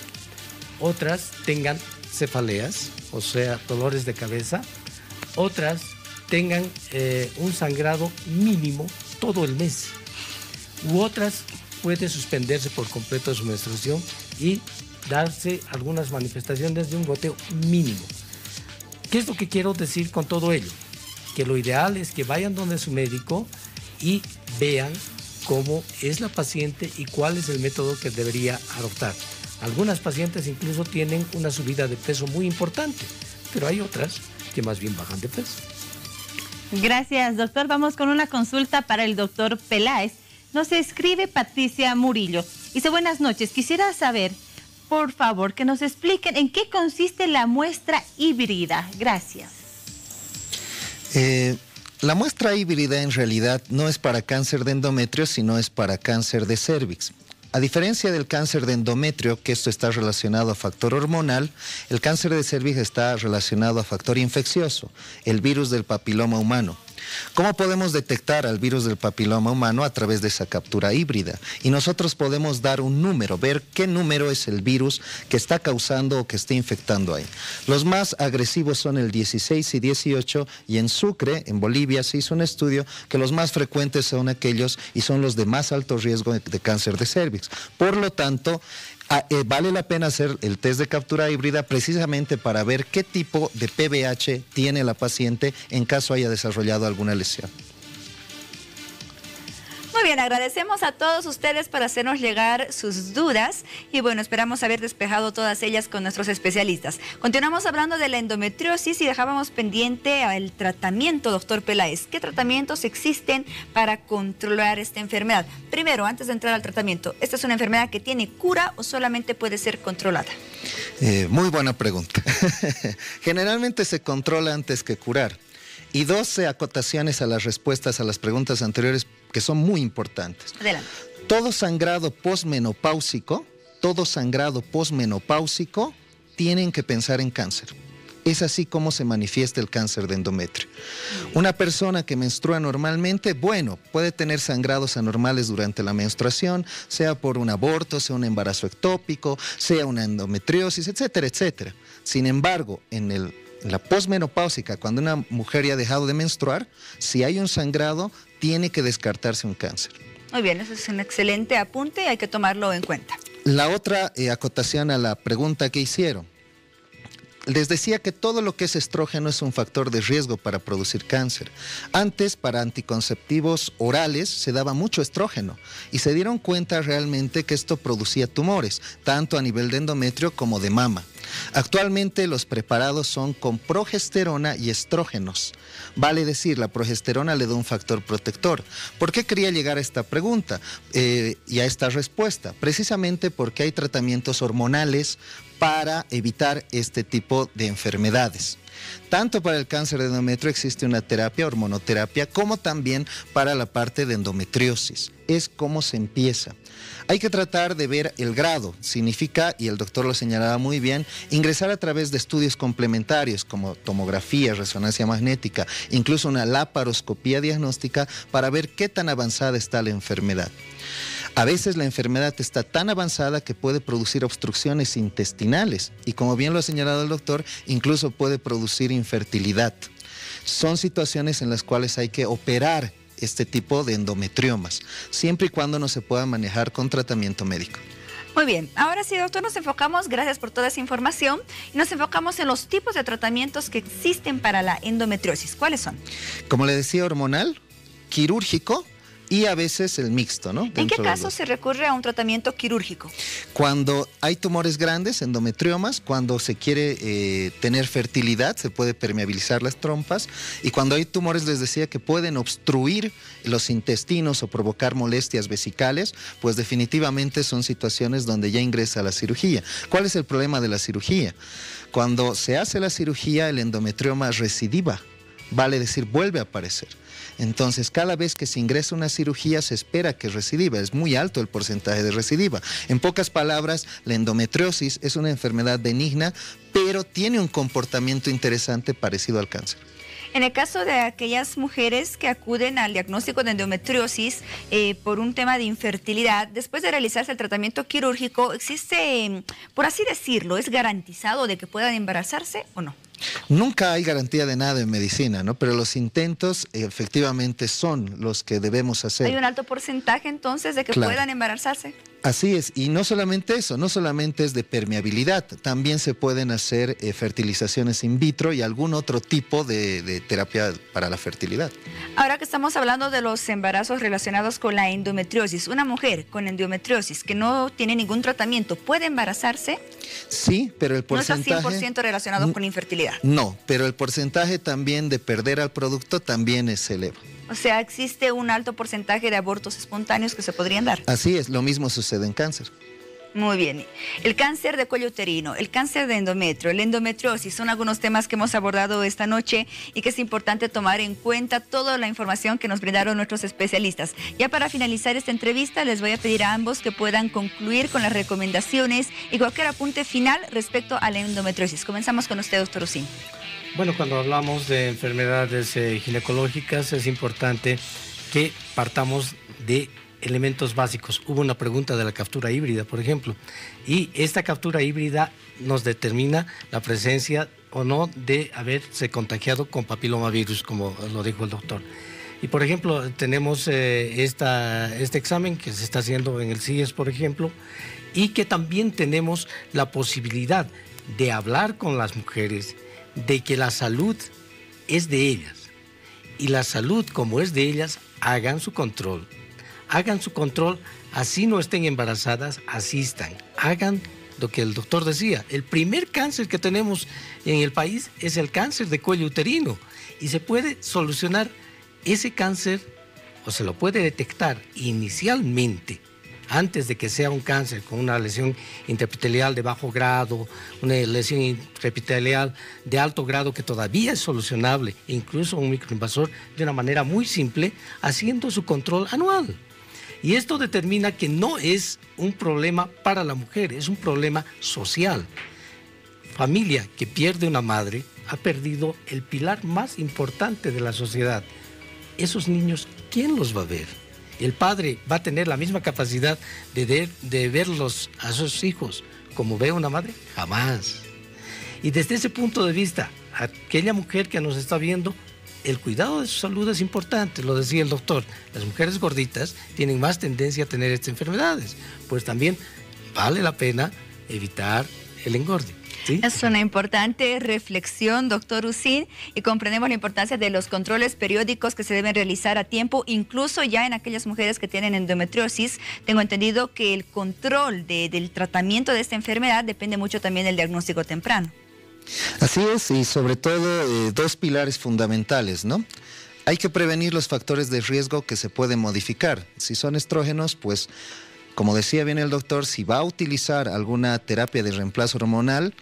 otras tengan cefaleas, o sea, dolores de cabeza, otras tengan un sangrado mínimo todo el mes, u otras puede suspenderse por completo su menstruación y darse algunas manifestaciones de un goteo mínimo. ¿Qué es lo que quiero decir con todo ello? Que lo ideal es que vayan donde su médico y vean cómo es la paciente y cuál es el método que debería adoptar. Algunas pacientes incluso tienen una subida de peso muy importante, pero hay otras que más bien bajan de peso. Gracias, doctor. Vamos con una consulta para el doctor Peláez. Nos escribe Patricia Murillo. Dice, buenas noches, quisiera saber, por favor, que nos expliquen en qué consiste la muestra híbrida. Gracias. La muestra híbrida en realidad no es para cáncer de endometrio, sino es para cáncer de cérvix. A diferencia del cáncer de endometrio, que esto está relacionado a factor hormonal, el cáncer de cérvix está relacionado a factor infeccioso, el virus del papiloma humano. ¿Cómo podemos detectar al virus del papiloma humano? A través de esa captura híbrida. Y nosotros podemos dar un número, ver qué número es el virus que está causando o que está infectando ahí. Los más agresivos son el 16 y 18, y en Sucre, en Bolivia, se hizo un estudio que los más frecuentes son aquellos y son los de más alto riesgo de cáncer de cérvix. Por lo tanto, vale la pena hacer el test de captura híbrida precisamente para ver qué tipo de PBH tiene la paciente en caso haya desarrollado alguna lesión. Muy bien, agradecemos a todos ustedes por hacernos llegar sus dudas y bueno, esperamos haber despejado todas ellas con nuestros especialistas. Continuamos hablando de la endometriosis y dejábamos pendiente el tratamiento, doctor Peláez. ¿Qué tratamientos existen para controlar esta enfermedad? Primero, antes de entrar al tratamiento, ¿esta es una enfermedad que tiene cura o solamente puede ser controlada? Muy buena pregunta. Generalmente se controla antes que curar. Y 12 acotaciones a las respuestas a las preguntas anteriores que son muy importantes. Adelante. Todo sangrado posmenopáusico tienen que pensar en cáncer. Es así como se manifiesta el cáncer de endometrio. Una persona que menstrua normalmente, bueno, puede tener sangrados anormales durante la menstruación, sea por un aborto, sea un embarazo ectópico, sea una endometriosis, etcétera, etcétera. Sin embargo, en la posmenopáusica, cuando una mujer ya ha dejado de menstruar, si hay un sangrado, tiene que descartarse un cáncer. Muy bien, eso es un excelente apunte y hay que tomarlo en cuenta. La otra acotación a la pregunta que hicieron. Les decía que todo lo que es estrógeno es un factor de riesgo para producir cáncer. Antes, para anticonceptivos orales, se daba mucho estrógeno y se dieron cuenta realmente que esto producía tumores, tanto a nivel de endometrio como de mama. Actualmente los preparados son con progesterona y estrógenos. Vale decir, la progesterona le da un factor protector. ¿Por qué quería llegar a esta pregunta y a esta respuesta? Precisamente porque hay tratamientos hormonales para evitar este tipo de enfermedades. Tanto para el cáncer de endometrio existe una terapia, hormonoterapia, como también para la parte de endometriosis. Es cómo se empieza. Hay que tratar de ver el grado. Significa, y el doctor lo señalaba muy bien, ingresar a través de estudios complementarios como tomografía, resonancia magnética, incluso una laparoscopía diagnóstica para ver qué tan avanzada está la enfermedad. A veces la enfermedad está tan avanzada que puede producir obstrucciones intestinales y, como bien lo ha señalado el doctor, incluso puede producir infertilidad. Son situaciones en las cuales hay que operar este tipo de endometriomas, siempre y cuando no se pueda manejar con tratamiento médico. Muy bien, ahora sí, doctor, nos enfocamos, gracias por toda esa información, y nos enfocamos en los tipos de tratamientos que existen para la endometriosis. ¿Cuáles son? Como le decía, hormonal, quirúrgico y a veces el mixto, ¿no? ¿En qué caso se recurre a un tratamiento quirúrgico? Cuando hay tumores grandes, endometriomas, cuando se quiere tener fertilidad, se puede permeabilizar las trompas, y cuando hay tumores, les decía, que pueden obstruir los intestinos o provocar molestias vesicales, pues definitivamente son situaciones donde ya ingresa la cirugía. ¿Cuál es el problema de la cirugía? Cuando se hace la cirugía, el endometrioma recidiva, vale decir, vuelve a aparecer. Entonces, cada vez que se ingresa una cirugía se espera que recidiva. Es muy alto el porcentaje de recidiva. En pocas palabras, la endometriosis es una enfermedad benigna, pero tiene un comportamiento interesante parecido al cáncer. En el caso de aquellas mujeres que acuden al diagnóstico de endometriosis por un tema de infertilidad, después de realizarse el tratamiento quirúrgico, ¿existe, por así decirlo, es garantizado de que puedan embarazarse o no? Nunca hay garantía de nada en medicina, ¿no? Pero los intentos efectivamente son los que debemos hacer. ¿Hay un alto porcentaje entonces de que puedan embarazarse? Así es, y no solamente eso, no solamente es de permeabilidad, también se pueden hacer fertilizaciones in vitro y algún otro tipo de terapia para la fertilidad. Ahora que estamos hablando de los embarazos relacionados con la endometriosis, ¿una mujer con endometriosis que no tiene ningún tratamiento puede embarazarse? Sí, pero el porcentaje... ¿No está 100% relacionado con infertilidad? No, pero el porcentaje también de perder al producto también se eleva. O sea, existe un alto porcentaje de abortos espontáneos que se podrían dar. Así es, lo mismo sucede en cáncer. Muy bien. El cáncer de cuello uterino, el cáncer de endometrio, la endometriosis son algunos temas que hemos abordado esta noche y que es importante tomar en cuenta toda la información que nos brindaron nuestros especialistas. Ya para finalizar esta entrevista, les voy a pedir a ambos que puedan concluir con las recomendaciones y cualquier apunte final respecto a la endometriosis. Comenzamos con usted, doctor Usín. Bueno, cuando hablamos de enfermedades ginecológicas es importante que partamos de elementos básicos. Hubo una pregunta de la captura híbrida, por ejemplo, y esta captura híbrida nos determina la presencia o no de haberse contagiado con papilomavirus, como lo dijo el doctor. Y por ejemplo, tenemos este examen que se está haciendo en el CIES, por ejemplo, y que también tenemos la posibilidad de hablar con las mujeres de que la salud es de ellas, y la salud, como es de ellas, hagan su control, así no estén embarazadas, asistan, hagan lo que el doctor decía. El primer cáncer que tenemos en el país es el cáncer de cuello uterino, y se puede solucionar ese cáncer, o se lo puede detectar inicialmente, antes de que sea un cáncer con una lesión intraepitelial de bajo grado, una lesión intraepitelial de alto grado que todavía es solucionable, incluso un microinvasor, de una manera muy simple, haciendo su control anual. Y esto determina que no es un problema para la mujer, es un problema social. Familia que pierde una madre ha perdido el pilar más importante de la sociedad. Esos niños, ¿quién los va a ver? El padre va a tener la misma capacidad de verlos a sus hijos como ve una madre, jamás. Y desde ese punto de vista, aquella mujer que nos está viendo, el cuidado de su salud es importante, lo decía el doctor. Las mujeres gorditas tienen más tendencia a tener estas enfermedades, pues también vale la pena evitar el engorde. ¿Sí? Es una importante reflexión, doctor Usín, y comprendemos la importancia de los controles periódicos que se deben realizar a tiempo, incluso ya en aquellas mujeres que tienen endometriosis. Tengo entendido que el control del tratamiento de esta enfermedad depende mucho también del diagnóstico temprano. Así es, y sobre todo dos pilares fundamentales, ¿no? Hay que prevenir los factores de riesgo que se pueden modificar. Si son estrógenos, pues, como decía bien el doctor, si va a utilizar alguna terapia de reemplazo hormonal,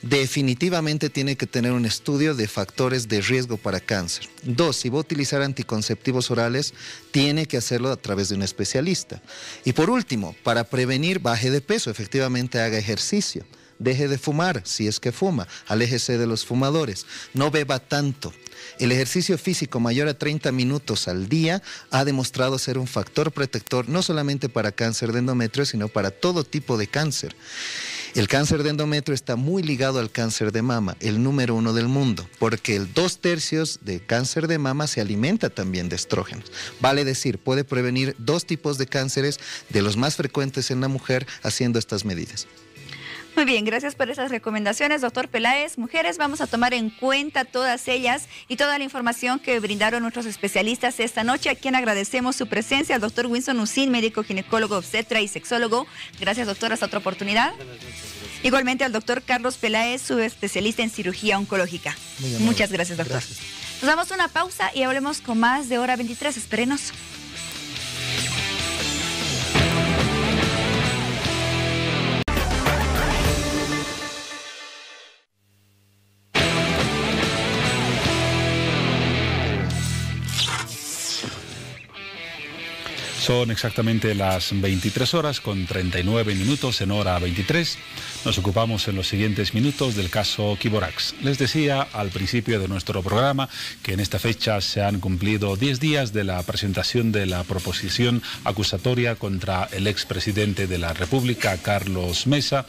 definitivamente tiene que tener un estudio de factores de riesgo para cáncer. 2, si va a utilizar anticonceptivos orales, tiene que hacerlo a través de un especialista. Y por último, para prevenir, baje de peso, efectivamente haga ejercicio. Deje de fumar, si es que fuma, aléjese de los fumadores, no beba tanto. El ejercicio físico mayor a 30 minutos al día ha demostrado ser un factor protector no solamente para cáncer de endometrio, sino para todo tipo de cáncer. El cáncer de endometrio está muy ligado al cáncer de mama, el número 1 del mundo, porque el 2/3 de cáncer de mama se alimenta también de estrógenos. Vale decir, puede prevenir 2 tipos de cánceres de los más frecuentes en la mujer haciendo estas medidas. Muy bien, gracias por esas recomendaciones, doctor Peláez. Mujeres, vamos a tomar en cuenta todas ellas y toda la información que brindaron nuestros especialistas esta noche, a quien agradecemos su presencia, al doctor Winston Ucín, médico ginecólogo, obstetra y sexólogo. Gracias, doctor, hasta otra oportunidad. Igualmente al doctor Carlos Peláez, su especialista en cirugía oncológica. Muchas gracias, doctor. Gracias. Nos damos una pausa y hablemos con más de Hora 23. Espérenos. Son exactamente las 23 horas con 39 minutos en Hora 23. Nos ocupamos en los siguientes minutos del caso Quiborax. Les decía al principio de nuestro programa que en esta fecha se han cumplido 10 días de la presentación de la proposición acusatoria contra el expresidente de la República, Carlos Mesa,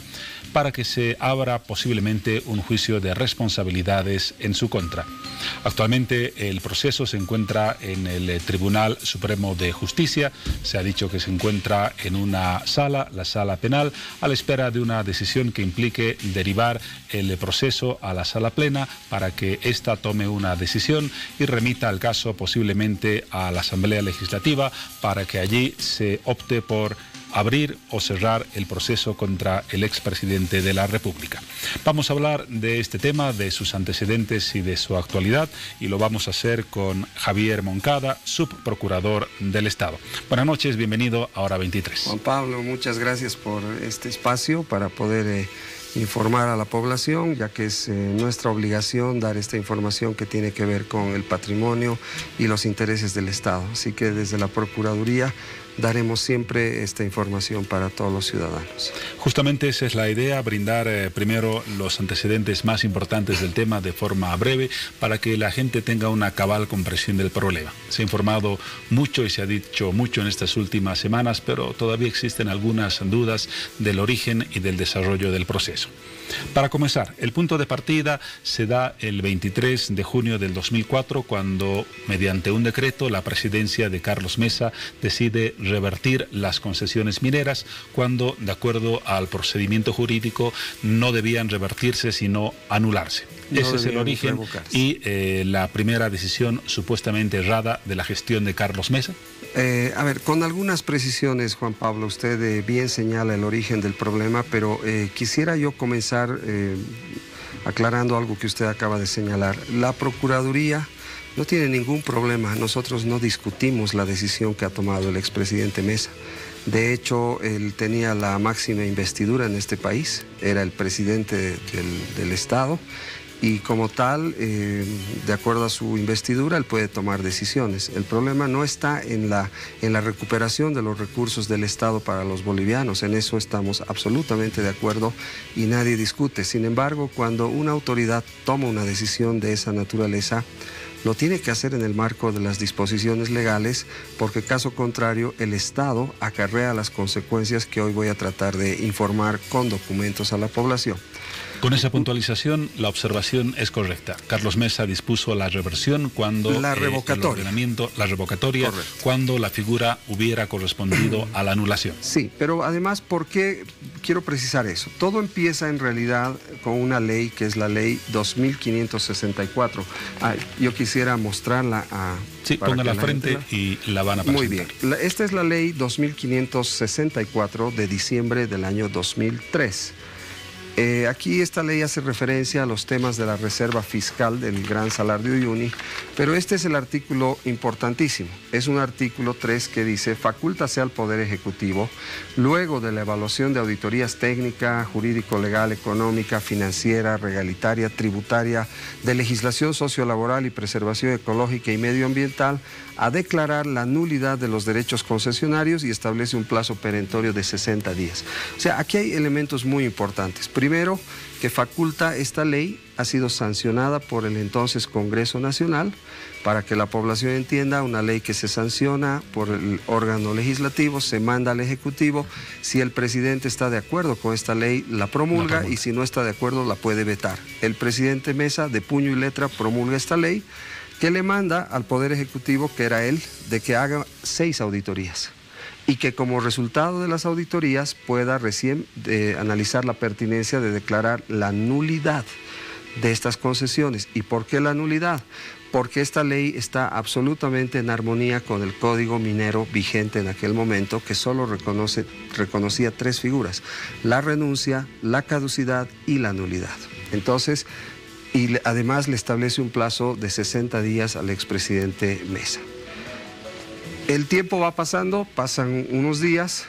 para que se abra posiblemente un juicio de responsabilidades en su contra. Actualmente el proceso se encuentra en el Tribunal Supremo de Justicia. Se ha dicho que se encuentra en una sala, la sala penal, a la espera de una decisión que implique derivar el proceso a la sala plena para que ésta tome una decisión y remita el caso posiblemente a la Asamblea Legislativa para que allí se opte por abrir o cerrar el proceso contra el expresidente de la República. Vamos a hablar de este tema, de sus antecedentes y de su actualidad, y lo vamos a hacer con Javier Moncada, subprocurador del Estado. Buenas noches, bienvenido a Hora 23. Juan Pablo, muchas gracias por este espacio para poder informar a la población, ya que es nuestra obligación dar esta información que tiene que ver con el patrimonio y los intereses del Estado. Así que desde la Procuraduría daremos siempre esta información para todos los ciudadanos. Justamente esa es la idea, brindar primero los antecedentes más importantes del tema de forma breve para que la gente tenga una cabal comprensión del problema. Se ha informado mucho y se ha dicho mucho en estas últimas semanas, pero todavía existen algunas dudas del origen y del desarrollo del proceso. Para comenzar, el punto de partida se da el 23 de junio del 2004, cuando, mediante un decreto, la presidencia de Carlos Mesa decide revertir las concesiones mineras, cuando, de acuerdo al procedimiento jurídico, no debían revertirse, sino anularse. Ese es el origen y la primera decisión supuestamente errada de la gestión de Carlos Mesa. A ver, con algunas precisiones, Juan Pablo, usted bien señala el origen del problema, pero quisiera yo comenzar aclarando algo que usted acaba de señalar. La Procuraduría no tiene ningún problema, nosotros no discutimos la decisión que ha tomado el expresidente Mesa. De hecho, él tenía la máxima investidura en este país, era el presidente del Estado, y como tal, de acuerdo a su investidura, él puede tomar decisiones. El problema no está en la recuperación de los recursos del Estado para los bolivianos, en eso estamos absolutamente de acuerdo y nadie discute. Sin embargo, cuando una autoridad toma una decisión de esa naturaleza, lo tiene que hacer en el marco de las disposiciones legales, porque caso contrario el Estado acarrea las consecuencias que hoy voy a tratar de informar con documentos a la población. Con esa puntualización, la observación es correcta. Carlos Mesa dispuso la reversión cuando la revocatoria, la revocatoria, cuando la figura hubiera correspondido a la anulación. Sí, pero además, ¿por qué quiero precisar eso? Todo empieza en realidad con una ley que es la ley 2564. Yo quisiera mostrarla a... Sí, póngala al frente y la van a presentar. Muy bien. Esta es la ley 2564 de diciembre del año 2003. Aquí esta ley hace referencia a los temas de la reserva fiscal del Gran Salar de Uyuni, pero este es el artículo importantísimo. Es un artículo 3 que dice: facúltase al Poder Ejecutivo, luego de la evaluación de auditorías técnica, jurídico, legal, económica, financiera, regalitaria, tributaria, de legislación sociolaboral y preservación ecológica y medioambiental, a declarar la nulidad de los derechos concesionarios y establece un plazo perentorio de 60 días. O sea, aquí hay elementos muy importantes. Primero, que faculta esta ley, ha sido sancionada por el entonces Congreso Nacional, para que la población entienda, una ley que se sanciona por el órgano legislativo, se manda al Ejecutivo, si el presidente está de acuerdo con esta ley, la promulga, y si no está de acuerdo, la puede vetar. El presidente Mesa, de puño y letra, promulga esta ley, que le manda al Poder Ejecutivo, que era él, de que haga 6 auditorías y que como resultado de las auditorías pueda recién analizar la pertinencia de declarar la nulidad de estas concesiones. ¿Y por qué la nulidad? Porque esta ley está absolutamente en armonía con el Código Minero vigente en aquel momento, que solo reconocía 3 figuras: la renuncia, la caducidad y la nulidad. Entonces, y además le establece un plazo de 60 días al expresidente Mesa. El tiempo va pasando, pasan unos días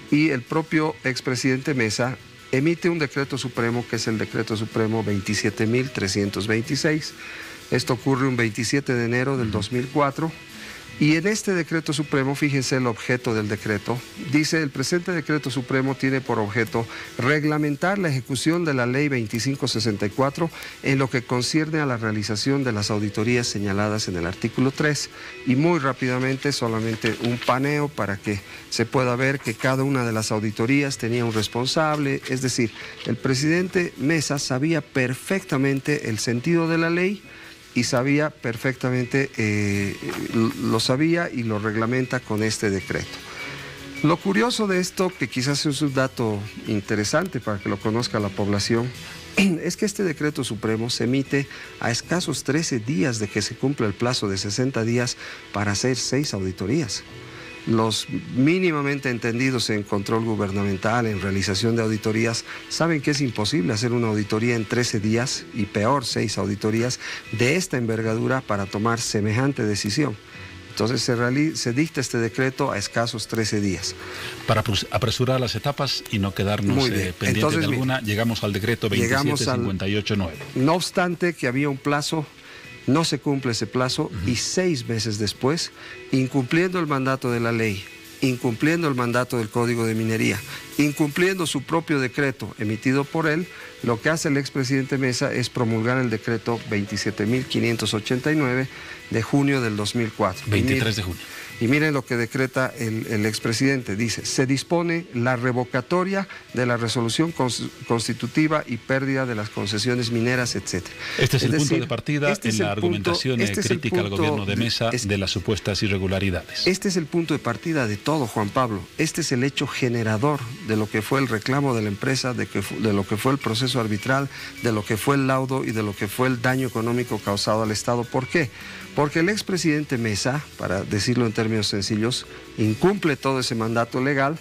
y el propio expresidente Mesa emite un decreto supremo, que es el decreto supremo 27.326. Esto ocurre un 27 de enero del 2004. Y en este decreto supremo, fíjense el objeto del decreto, dice: el presente decreto supremo tiene por objeto reglamentar la ejecución de la ley 2564 en lo que concierne a la realización de las auditorías señaladas en el artículo 3. Y muy rápidamente, solamente un paneo para que se pueda ver que cada una de las auditorías tenía un responsable, es decir, el presidente Mesa sabía perfectamente el sentido de la ley, y sabía perfectamente, lo sabía y lo reglamenta con este decreto. Lo curioso de esto, que quizás es un dato interesante para que lo conozca la población, es que este decreto supremo se emite a escasos 13 días de que se cumpla el plazo de 60 días para hacer 6 auditorías. Los mínimamente entendidos en control gubernamental, en realización de auditorías, saben que es imposible hacer una auditoría en 13 días y peor 6 auditorías de esta envergadura para tomar semejante decisión. Entonces se dicta este decreto a escasos 13 días. Para apresurar las etapas y no quedarnos pendientes de alguna, llegamos al decreto 27.58.9. No obstante que había un plazo, no se cumple ese plazo y 6 meses después, incumpliendo el mandato de la ley, incumpliendo el mandato del Código de Minería, incumpliendo su propio decreto emitido por él, lo que hace el expresidente Mesa es promulgar el decreto 27.589 de junio del 2004. 23 de junio. Y miren lo que decreta el expresidente. Dice: se dispone la revocatoria de la resolución constitutiva y pérdida de las concesiones mineras, etc. Este es el punto de partida en la argumentación crítica al gobierno de Mesa de las supuestas irregularidades. Este es el punto de partida de todo, Juan Pablo. Este es el hecho generador de lo que fue el reclamo de la empresa, de lo que fue el proceso arbitral, de lo que fue el laudo y de lo que fue el daño económico causado al Estado. ¿Por qué? Porque el expresidente Mesa, para decirlo en términos sencillos, incumple todo ese mandato legal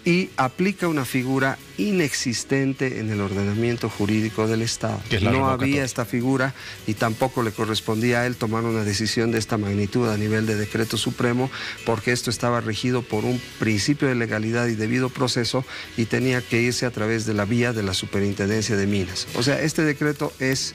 y aplica una figura inexistente en el ordenamiento jurídico del Estado. No había esta figura y tampoco le correspondía a él tomar una decisión de esta magnitud a nivel de decreto supremo, porque esto estaba regido por un principio de legalidad y debido proceso y tenía que irse a través de la vía de la Superintendencia de Minas. O sea, este decreto es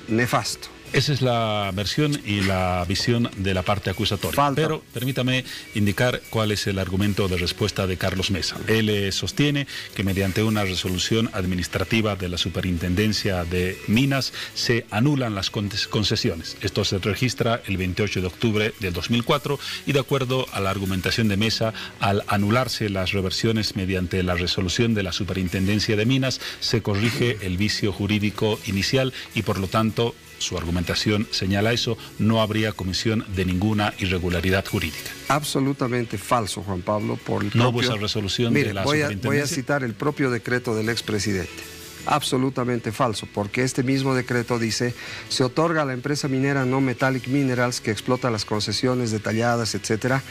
nefasto. Esa es la versión y la visión de la parte acusatoria. Pero permítame indicar cuál es el argumento de respuesta de Carlos Mesa. Él sostiene que mediante una resolución administrativa de la Superintendencia de Minas se anulan las concesiones. Esto se registra el 28 de octubre del 2004 y de acuerdo a la argumentación de Mesa, al anularse las reversiones mediante la resolución de la Superintendencia de Minas, se corrige el vicio jurídico inicial y por lo tanto su argumentación señala eso, no habría comisión de ninguna irregularidad jurídica. Absolutamente falso, Juan Pablo. No hubo esa resolución de la Superintendencia. Voy a citar el propio decreto del expresidente. Absolutamente falso, porque este mismo decreto dice: se otorga a la empresa minera No Metallic Minerals, que explota las concesiones detalladas, etcétera,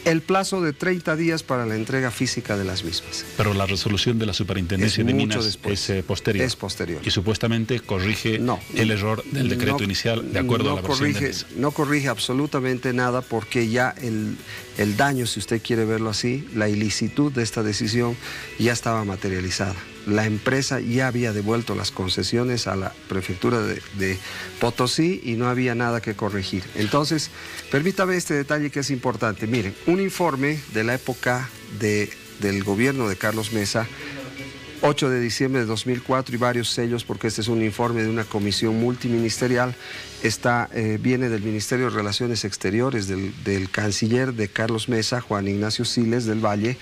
el plazo de 30 días para la entrega física de las mismas. Pero la resolución de la Superintendencia de Minas es posterior. Es posterior. Y supuestamente corrige el error del decreto inicial de acuerdo a la versión de Mesa. No corrige absolutamente nada porque ya el daño, si usted quiere verlo así, la ilicitud de esta decisión ya estaba materializada. La empresa ya había devuelto las concesiones a la prefectura de Potosí y no había nada que corregir. Entonces, permítame este detalle que es importante. Miren, un informe de la época del gobierno de Carlos Mesa, 8 de diciembre de 2004 y varios sellos, porque este es un informe de una comisión multiministerial, viene del Ministerio de Relaciones Exteriores, del canciller de Carlos Mesa, Juan Ignacio Siles del Valle,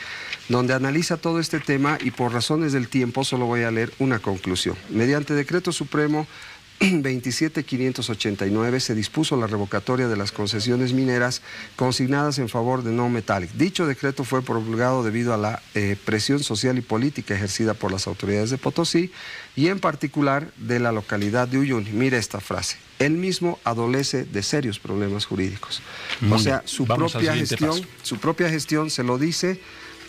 donde analiza todo este tema y por razones del tiempo solo voy a leer una conclusión. Mediante decreto supremo 27589 se dispuso la revocatoria de las concesiones mineras consignadas en favor de No Metallic. Dicho decreto fue promulgado debido a la presión social y política ejercida por las autoridades de Potosí y en particular de la localidad de Uyuni. Mire esta frase: él mismo adolece de serios problemas jurídicos. O sea, su propia gestión se lo dice,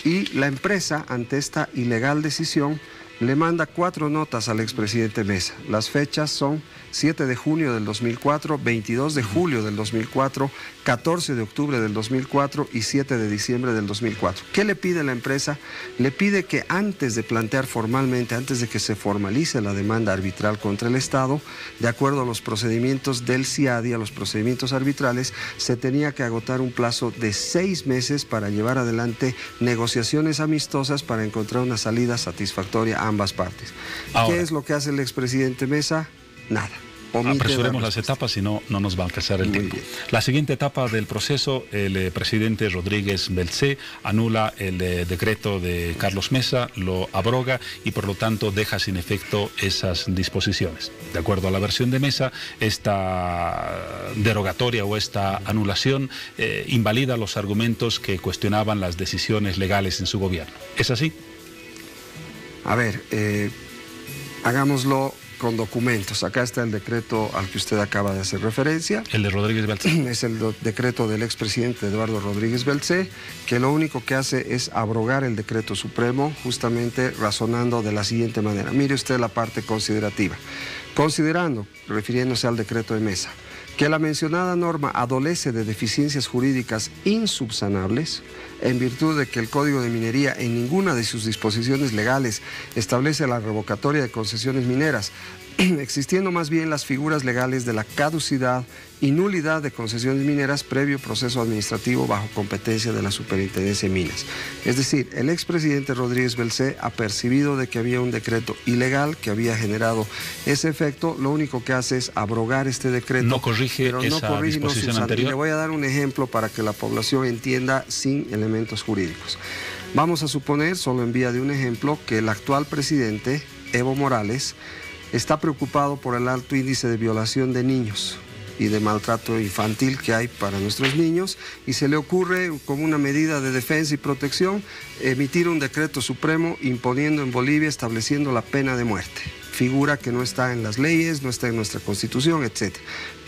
y la empresa, ante esta ilegal decisión, le manda 4 notas al expresidente Mesa. Las fechas son 7 de junio del 2004, 22 de julio del 2004, 14 de octubre del 2004 y 7 de diciembre del 2004. ¿Qué le pide la empresa? Le pide que antes de plantear formalmente, antes de que se formalice la demanda arbitral contra el Estado, de acuerdo a los procedimientos del CIADI, a los procedimientos arbitrales, se tenía que agotar un plazo de 6 meses para llevar adelante negociaciones amistosas para encontrar una salida satisfactoria a ambas partes. Ahora, ¿qué es lo que hace el expresidente Mesa? Nada. Apresuremos las etapas, si no, no nos va a alcanzar el tiempo. La siguiente etapa del proceso, el presidente Rodríguez Belcé anula el decreto de Carlos Mesa, lo abroga y por lo tanto deja sin efecto esas disposiciones. De acuerdo a la versión de Mesa, esta derogatoria o esta anulación invalida los argumentos que cuestionaban las decisiones legales en su gobierno. ¿Es así? A ver, hagámoslo con documentos. Acá está el decreto al que usted acaba de hacer referencia. El de Rodríguez Belcé. Es el decreto del expresidente Eduardo Rodríguez Belcé, que lo único que hace es abrogar el decreto supremo, justamente razonando de la siguiente manera. Mire usted la parte considerativa. Considerando, refiriéndose al decreto de Mesa, que la mencionada norma adolece de deficiencias jurídicas insubsanables, en virtud de que el Código de Minería en ninguna de sus disposiciones legales establece la revocatoria de concesiones mineras, existiendo más bien las figuras legales de la caducidad y nulidad de concesiones mineras previo proceso administrativo bajo competencia de la Superintendencia de Minas. Es decir, el expresidente Rodríguez Belcé ha percibido de que había un decreto ilegal que había generado ese efecto, lo único que hace es abrogar este decreto. No corrige esa disposición anterior. Le voy a dar un ejemplo para que la población entienda sin elementos jurídicos. Vamos a suponer, solo en vía de un ejemplo, que el actual presidente, Evo Morales, está preocupado por el alto índice de violación de niños y de maltrato infantil que hay para nuestros niños, y se le ocurre, como una medida de defensa y protección, emitir un decreto supremo imponiendo en Bolivia, estableciendo la pena de muerte. Figura que no está en las leyes, no está en nuestra Constitución, etc.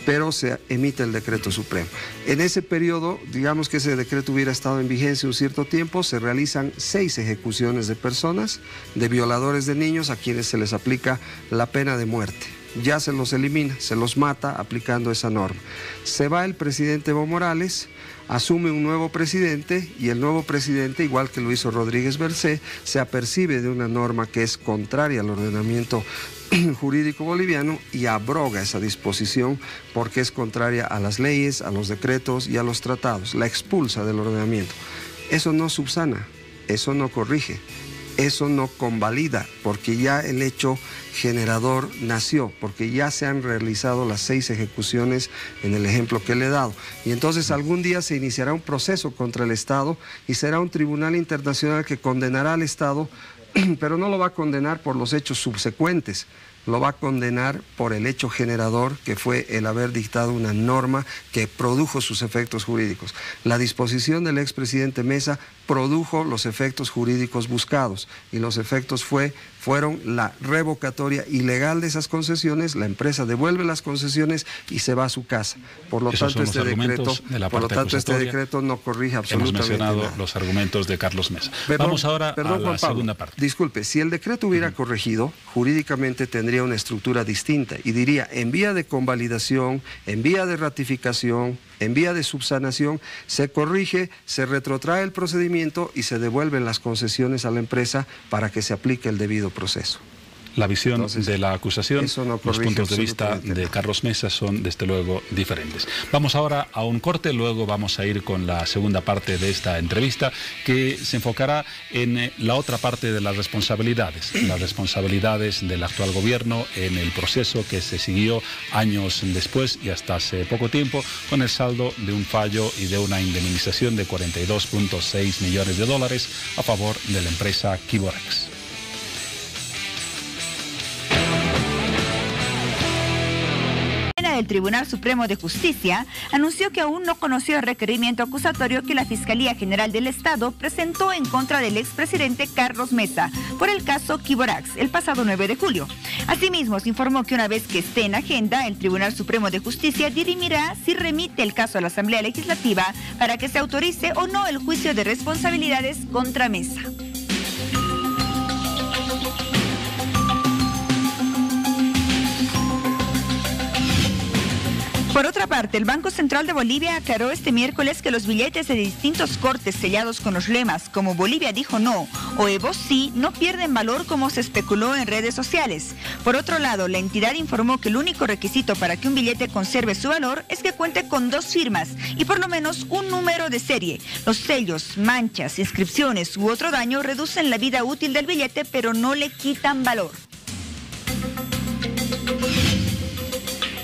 Pero se emite el decreto supremo. En ese periodo, digamos que ese decreto hubiera estado en vigencia un cierto tiempo, se realizan 6 ejecuciones de personas, de violadores de niños a quienes se les aplica la pena de muerte. Ya se los elimina, se los mata aplicando esa norma. Se va el presidente Evo Morales, asume un nuevo presidente y el nuevo presidente, igual que lo hizo Rodríguez Belcé, se apercibe de una norma que es contraria al ordenamiento jurídico boliviano y abroga esa disposición porque es contraria a las leyes, a los decretos y a los tratados. La expulsa del ordenamiento. Eso no subsana, eso no corrige, eso no convalida, porque ya el hecho generador nació, porque ya se han realizado las 6 ejecuciones en el ejemplo que le he dado. Y entonces algún día se iniciará un proceso contra el Estado y será un tribunal internacional que condenará al Estado, pero no lo va a condenar por los hechos subsecuentes, lo va a condenar por el hecho generador, que fue el haber dictado una norma que produjo sus efectos jurídicos. La disposición del expresidente Mesa produjo los efectos jurídicos buscados, y los efectos fueron la revocatoria ilegal de esas concesiones. La empresa devuelve las concesiones y se va a su casa. Por lo tanto, este decreto no corrige absolutamente nada. Hemos mencionado los argumentos de Carlos Mesa. Vamos ahora a la segunda parte. Disculpe, si el decreto hubiera corregido, jurídicamente tendría una estructura distinta y diría: en vía de convalidación, en vía de ratificación, en vía de subsanación, se corrige, se retrotrae el procedimiento y se devuelven las concesiones a la empresa para que se aplique el debido proceso. La visión de la acusación, los puntos de vista de Carlos Mesa son desde luego diferentes. Vamos ahora a un corte, luego vamos a ir con la segunda parte de esta entrevista, que se enfocará en la otra parte de las responsabilidades del actual gobierno en el proceso que se siguió años después y hasta hace poco tiempo, con el saldo de un fallo y de una indemnización de 42.6 millones de dólares a favor de la empresa Quiborax. El Tribunal Supremo de Justicia anunció que aún no conoció el requerimiento acusatorio que la Fiscalía General del Estado presentó en contra del expresidente Carlos Mesa por el caso Quiborax el pasado 9 de julio. Asimismo, se informó que una vez que esté en agenda, el Tribunal Supremo de Justicia dirimirá si remite el caso a la Asamblea Legislativa para que se autorice o no el juicio de responsabilidades contra Mesa. Por otra parte, el Banco Central de Bolivia aclaró este miércoles que los billetes de distintos cortes sellados con los lemas como Bolivia dijo no o Evo sí no pierden valor como se especuló en redes sociales. Por otro lado, la entidad informó que el único requisito para que un billete conserve su valor es que cuente con 2 firmas y por lo menos un número de serie. Los sellos, manchas, inscripciones u otro daño reducen la vida útil del billete, pero no le quitan valor.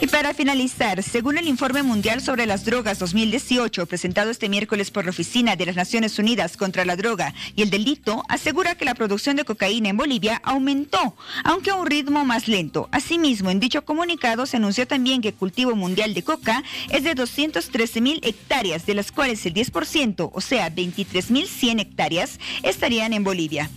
Y para finalizar, según el Informe Mundial sobre las Drogas 2018, presentado este miércoles por la Oficina de las Naciones Unidas contra la Droga y el Delito, asegura que la producción de cocaína en Bolivia aumentó, aunque a un ritmo más lento. Asimismo, en dicho comunicado se anunció también que el cultivo mundial de coca es de 213.000 hectáreas, de las cuales el 10%, o sea, 23.100 hectáreas, estarían en Bolivia.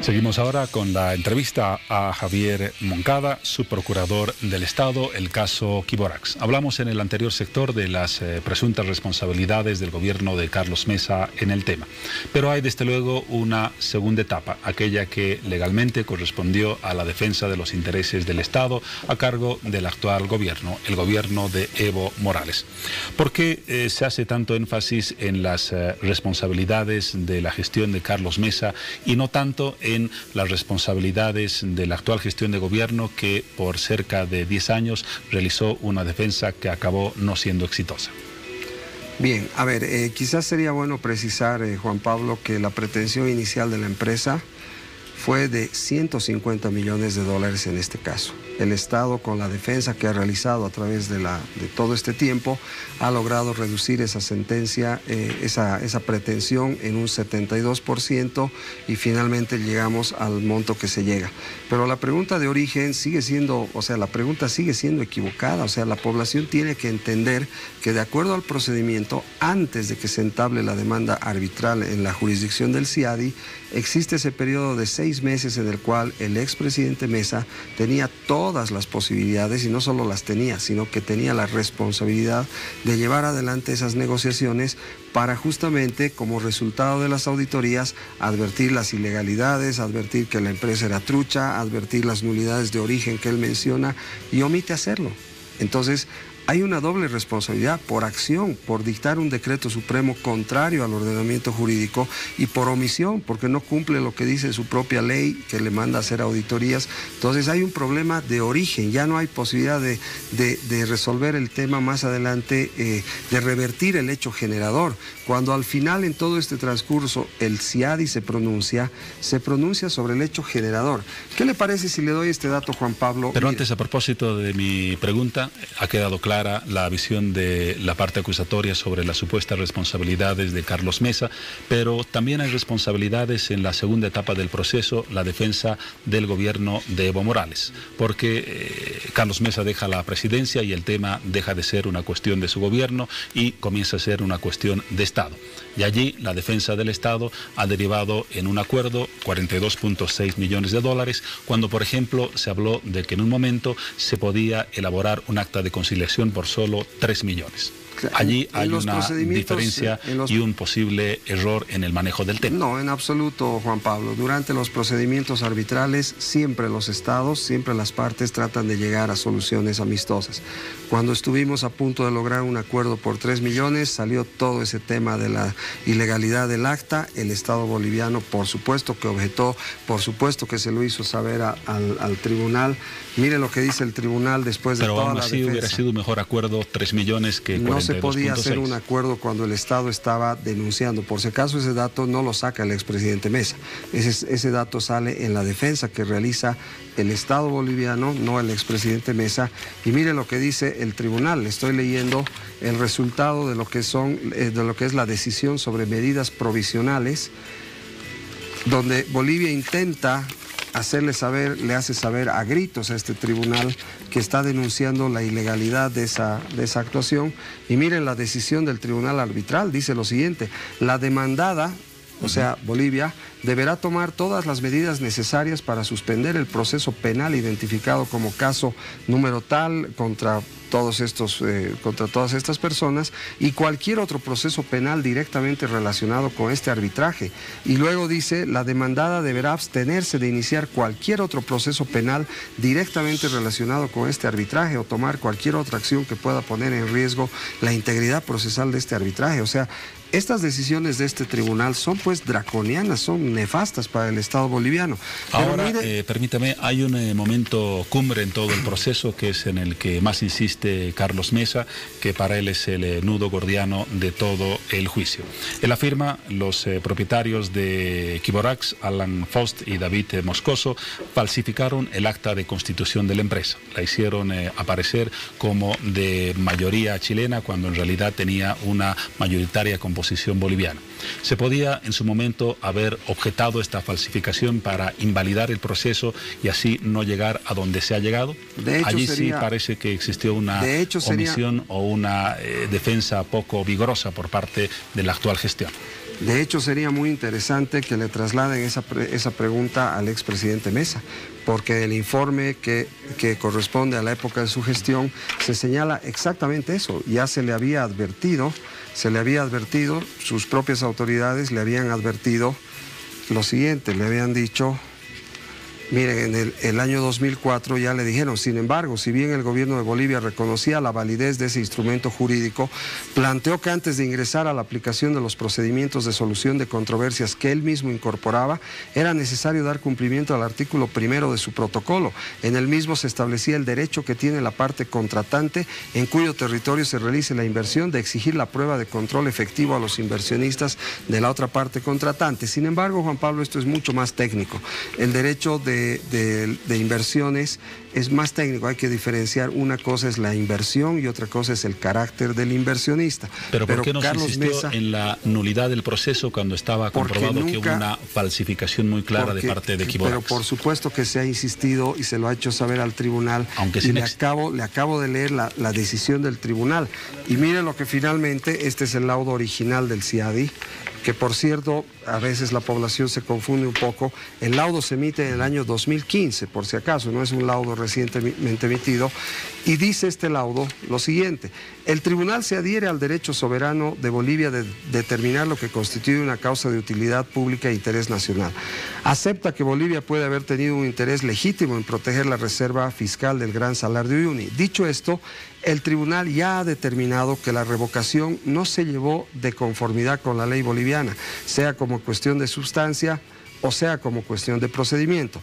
Seguimos ahora con la entrevista a Javier Moncada, subprocurador del Estado, el caso Quiborax. Hablamos en el anterior sector de las presuntas responsabilidades del gobierno de Carlos Mesa en el tema. Pero hay desde luego una segunda etapa, aquella que legalmente correspondió a la defensa de los intereses del Estado a cargo del actual gobierno, el gobierno de Evo Morales. ¿Por qué se hace tanto énfasis en las responsabilidades de la gestión de Carlos Mesa y no tanto en las responsabilidades de la actual gestión de gobierno, que por cerca de 10 años realizó una defensa que acabó no siendo exitosa? Bien, a ver, quizás sería bueno precisar, Juan Pablo, que la pretensión inicial de la empresa fue de 150 millones de dólares en este caso. El Estado, con la defensa que ha realizado a través de todo este tiempo, ha logrado reducir esa sentencia, esa pretensión en un 72%, y finalmente llegamos al monto que se llega. Pero la pregunta de origen sigue siendo, la pregunta sigue siendo equivocada. La población tiene que entender que, de acuerdo al procedimiento, antes de que se entable la demanda arbitral en la jurisdicción del CIADI, existe ese periodo de 6 meses en el cual el expresidente Mesa tenía todas las posibilidades, y no solo las tenía, sino que tenía la responsabilidad de llevar adelante esas negociaciones para justamente, como resultado de las auditorías, advertir las ilegalidades, advertir que la empresa era trucha, advertir las nulidades de origen que él menciona, y omite hacerlo. Entonces, hay una doble responsabilidad por acción, por dictar un decreto supremo contrario al ordenamiento jurídico, y por omisión, porque no cumple lo que dice su propia ley, que le manda a hacer auditorías. Entonces hay un problema de origen, ya no hay posibilidad de resolver el tema más adelante, de revertir el hecho generador. Cuando al final, en todo este transcurso, el CIADI se pronuncia sobre el hecho generador. ¿Qué le parece si le doy este dato, Juan Pablo? Pero antes, a propósito de mi pregunta, ha quedado claro clara la visión de la parte acusatoria sobre las supuestas responsabilidades de Carlos Mesa, pero también hay responsabilidades en la segunda etapa del proceso, la defensa del gobierno de Evo Morales, porque Carlos Mesa deja la presidencia y el tema deja de ser una cuestión de su gobierno y comienza a ser una cuestión de Estado. Y allí la defensa del Estado ha derivado en un acuerdo, 42.6 millones de dólares, cuando por ejemplo se habló de que en un momento se podía elaborar un acta de conciliación por solo 3 millones. Allí hay una diferencia y un posible error en el manejo del tema. No, en absoluto, Juan Pablo. Durante los procedimientos arbitrales, siempre los estados, siempre las partes tratan de llegar a soluciones amistosas. Cuando estuvimos a punto de lograr un acuerdo por 3 millones, salió todo ese tema de la ilegalidad del acta. El Estado boliviano, por supuesto que objetó, por supuesto que se lo hizo saber al tribunal. Mire lo que dice el tribunal después de toda la defensa. Pero aún así hubiera sido un mejor acuerdo 3 millones que 42.6. No se podía hacer un acuerdo cuando el Estado estaba denunciando. Por si acaso ese dato no lo saca el expresidente Mesa. Ese dato sale en la defensa que realiza el Estado boliviano, no el expresidente Mesa. Y mire lo que dice el tribunal. Le estoy leyendo el resultado de lo que es la decisión sobre medidas provisionales, donde Bolivia intenta le hace saber a gritos a este tribunal que está denunciando la ilegalidad de esa actuación. Y miren la decisión del tribunal arbitral, dice lo siguiente: la demandada, o sea, Bolivia, deberá tomar todas las medidas necesarias para suspender el proceso penal identificado como caso número tal contra todas estas personas y cualquier otro proceso penal directamente relacionado con este arbitraje. Y luego dice, la demandada deberá abstenerse de iniciar cualquier otro proceso penal directamente relacionado con este arbitraje o tomar cualquier otra acción que pueda poner en riesgo la integridad procesal de este arbitraje. O sea, estas decisiones de este tribunal son pues draconianas, son nefastas para el Estado boliviano. Ahora, permítame, hay un momento cumbre en todo el proceso que es en el que más insiste Carlos Mesa, que para él es el nudo gordiano de todo el juicio. Él afirma, los propietarios de Quiborax, Alan Faust y David Moscoso, falsificaron el acta de constitución de la empresa. La hicieron aparecer como de mayoría chilena cuando en realidad tenía una mayoritaria composición boliviana. Se podía en su momento haber objetado esta falsificación para invalidar el proceso y así no llegar a donde se ha llegado. De hecho, allí sí parece que existió una omisión o una defensa poco vigorosa por parte de la actual gestión. De hecho, sería muy interesante que le trasladen esa pregunta al expresidente Mesa, porque el informe que corresponde a la época de su gestión se señala exactamente eso. Ya se le había advertido, sus propias autoridades le habían advertido lo siguiente, le habían dicho... Miren, en el año 2004 ya le dijeron, sin embargo, si bien el gobierno de Bolivia reconocía la validez de ese instrumento jurídico, planteó que antes de ingresar a la aplicación de los procedimientos de solución de controversias que él mismo incorporaba, era necesario dar cumplimiento al artículo 1 de su protocolo. En el mismo se establecía el derecho que tiene la parte contratante en cuyo territorio se realice la inversión de exigir la prueba de control efectivo a los inversionistas de la otra parte contratante. Sin embargo, Juan Pablo, esto es mucho más técnico. El derecho de inversiones es más técnico, hay que diferenciar, una cosa es la inversión y otra cosa es el carácter del inversionista. Pero ¿por qué no se insistió en la nulidad del proceso cuando estaba comprobado que hubo una falsificación muy clara de parte de Quiborax? Pero por supuesto que se ha insistido y se lo ha hecho saber al tribunal, aunque y le acabo de leer la decisión del tribunal. Y mire lo que finalmente, este es el laudo original del CIADI, que por cierto, a veces la población se confunde un poco. El laudo se emite en el año 2015, por si acaso, no es un laudo recientemente emitido, y dice este laudo lo siguiente: el tribunal se adhiere al derecho soberano de Bolivia de determinar lo que constituye una causa de utilidad pública e interés nacional. Acepta que Bolivia puede haber tenido un interés legítimo en proteger la reserva fiscal del Gran Salar de Uyuni. Dicho esto, el tribunal ya ha determinado que la revocación no se llevó de conformidad con la ley boliviana, sea como cuestión de sustancia o sea como cuestión de procedimiento.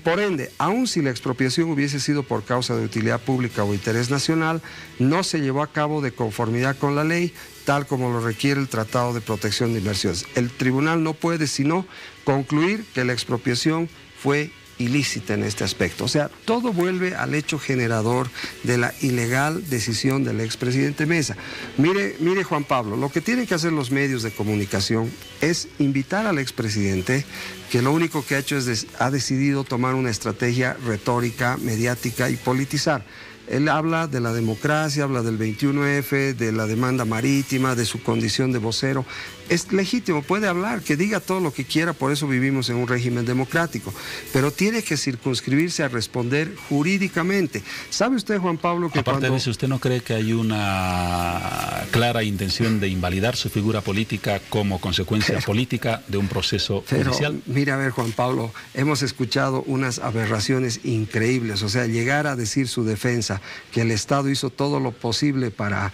Por ende, aun si la expropiación hubiese sido por causa de utilidad pública o interés nacional, no se llevó a cabo de conformidad con la ley, tal como lo requiere el Tratado de Protección de Inversiones. El tribunal no puede sino concluir que la expropiación fue ilícita en este aspecto. O sea, todo vuelve al hecho generador de la ilegal decisión del expresidente Mesa. Mire, Juan Pablo, lo que tienen que hacer los medios de comunicación es invitar al expresidente, que lo único que ha hecho es ha decidido tomar una estrategia retórica, mediática y politizar. Él habla de la democracia, habla del 21F, de la demanda marítima, de su condición de vocero. Es legítimo, puede hablar, que diga todo lo que quiera, por eso vivimos en un régimen democrático, pero tiene que circunscribirse a responder jurídicamente. ¿Sabe usted, Juan Pablo, que aparte de eso, usted no cree que hay una clara intención de invalidar su figura política como consecuencia política de un proceso judicial? Mira, a ver, Juan Pablo, hemos escuchado unas aberraciones increíbles, o sea, llegar a decir su defensa, que el Estado hizo todo lo posible para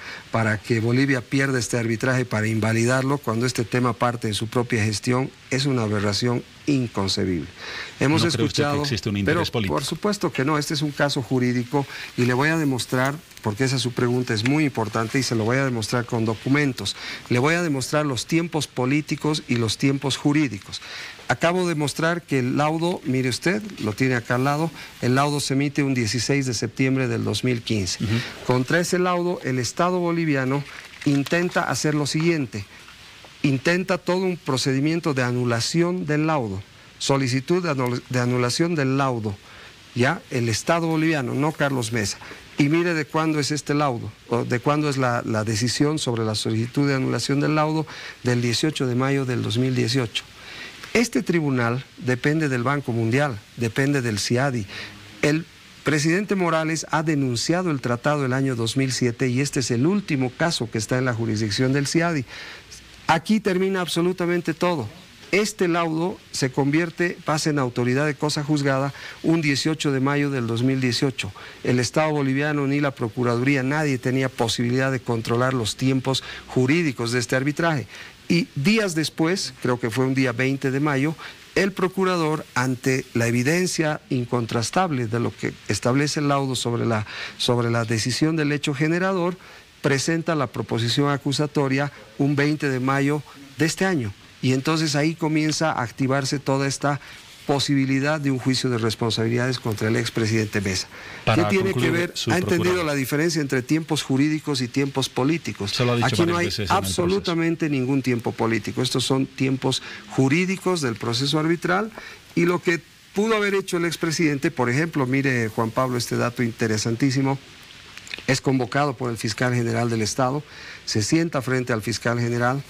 que Bolivia pierda este arbitraje, para invalidarlo, cuando este tema parte de su propia gestión, es una aberración inconcebible. Hemos escuchado, que existe un interés político. Por supuesto que no, este es un caso jurídico y le voy a demostrar, porque esa su pregunta es muy importante y se lo voy a demostrar con documentos. Le voy a demostrar los tiempos políticos y los tiempos jurídicos. Acabo de mostrar que el laudo, mire usted, lo tiene acá al lado, el laudo se emite un 16 de septiembre del 2015. Contra ese laudo, el Estado boliviano intenta hacer lo siguiente: intenta todo un procedimiento de anulación del laudo, solicitud de anulación del laudo, ya, el Estado boliviano, no Carlos Mesa. Y mire de cuándo es este laudo, o de cuándo es la decisión sobre la solicitud de anulación del laudo, del 18 de mayo del 2018. Este tribunal depende del Banco Mundial, depende del CIADI. El presidente Morales ha denunciado el tratado del año 2007 y este es el último caso que está en la jurisdicción del CIADI. Aquí termina absolutamente todo. Este laudo se pasa en autoridad de cosa juzgada un 18 de mayo del 2018. El Estado boliviano ni la Procuraduría, nadie tenía posibilidad de controlar los tiempos jurídicos de este arbitraje. Y días después, creo que fue un día 20 de mayo, el procurador, ante la evidencia incontrastable de lo que establece el laudo sobre la decisión del hecho generador, presenta la proposición acusatoria un 20 de mayo de este año. Y entonces ahí comienza a activarse toda esta posibilidad de un juicio de responsabilidades contra el expresidente Mesa. ¿Qué tiene que ver? ¿Ha entendido la diferencia entre tiempos jurídicos y tiempos políticos? Aquí no hay absolutamente ningún tiempo político. Estos son tiempos jurídicos del proceso arbitral y lo que pudo haber hecho el expresidente, por ejemplo, mire, Juan Pablo, este dato interesantísimo, es convocado por el fiscal general del Estado, se sienta frente al fiscal general.